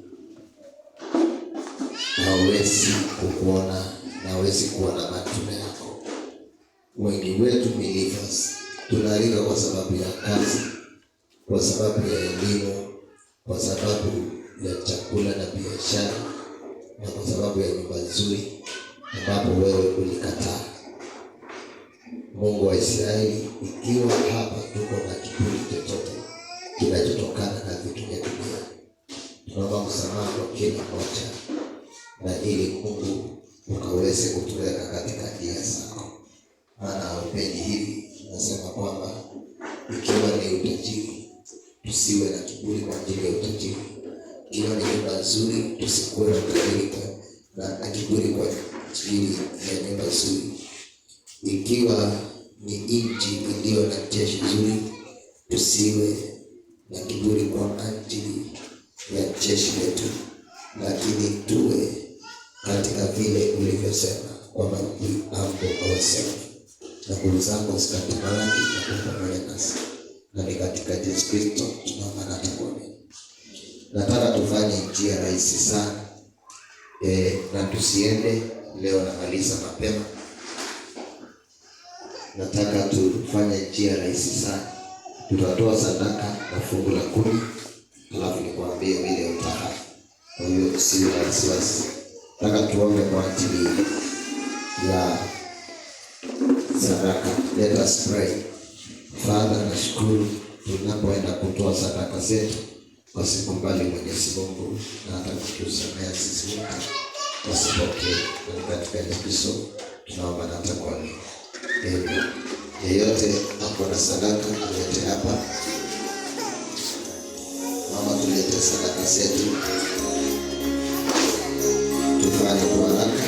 hawezi kukuona na hawezi kuona matunda yako. Wengi wetu believers tunalika kwa sababu ya kazi, kwa sababu ya elimu, kwa sababu ya chakula na biashara, na kwa sababu ya nyumba nzuri ambapo wewe ulikataa. Mungu wa Israeli, ikiwa hapa tuko na kiburi chochote kinachotokana na vitu vya dunia, tunaomba msamaha kwa kila mmoja, na ili Mungu ukaweze kutuweka katika njia zako. Maana haupendi hivi. Nasema kwamba ikiwa ni utajiri, tusiwe na kiburi kwa ajili ya utajiri. Ikiwa ni nyumba nzuri, tusikuwe na utajiri na kiburi kwa ajili ya nyumba nzuri. Ikiwa ni nchi iliyo na jeshi nzuri, tusiwe na kiburi kwa ajili ya jeshi letu, lakini tuwe katika vile ulivyosema kwamba we humble ourselves. Na nguvu zako zikatamalaki na pamoja nasi, na ni katika Yesu Kristo tunaomba na tukuamini. Nataka tufanye njia rahisi sana, na tusiende leo namaliza mapema. Nataka tufanye njia rahisi sana. Tutatoa sadaka na fungu la 10, alafu nikwambie vile utaka. Kwa hiyo usiwe na wasiwasi. Nataka tuombe kwa ajili ya sadaka. Let us pray. Father, nashukuru tunapoenda kutoa sadaka zetu kwa siku mbali, Mwenyezi Mungu, na hata kutusamea sisi wote wasipokee. Na katika Yesu Kristo tunaomba na hata kwa leo. Amen. Yeyote ako na sadaka tulete hapa. Mama, tulete sadaka zetu. Tufanye kwa haraka.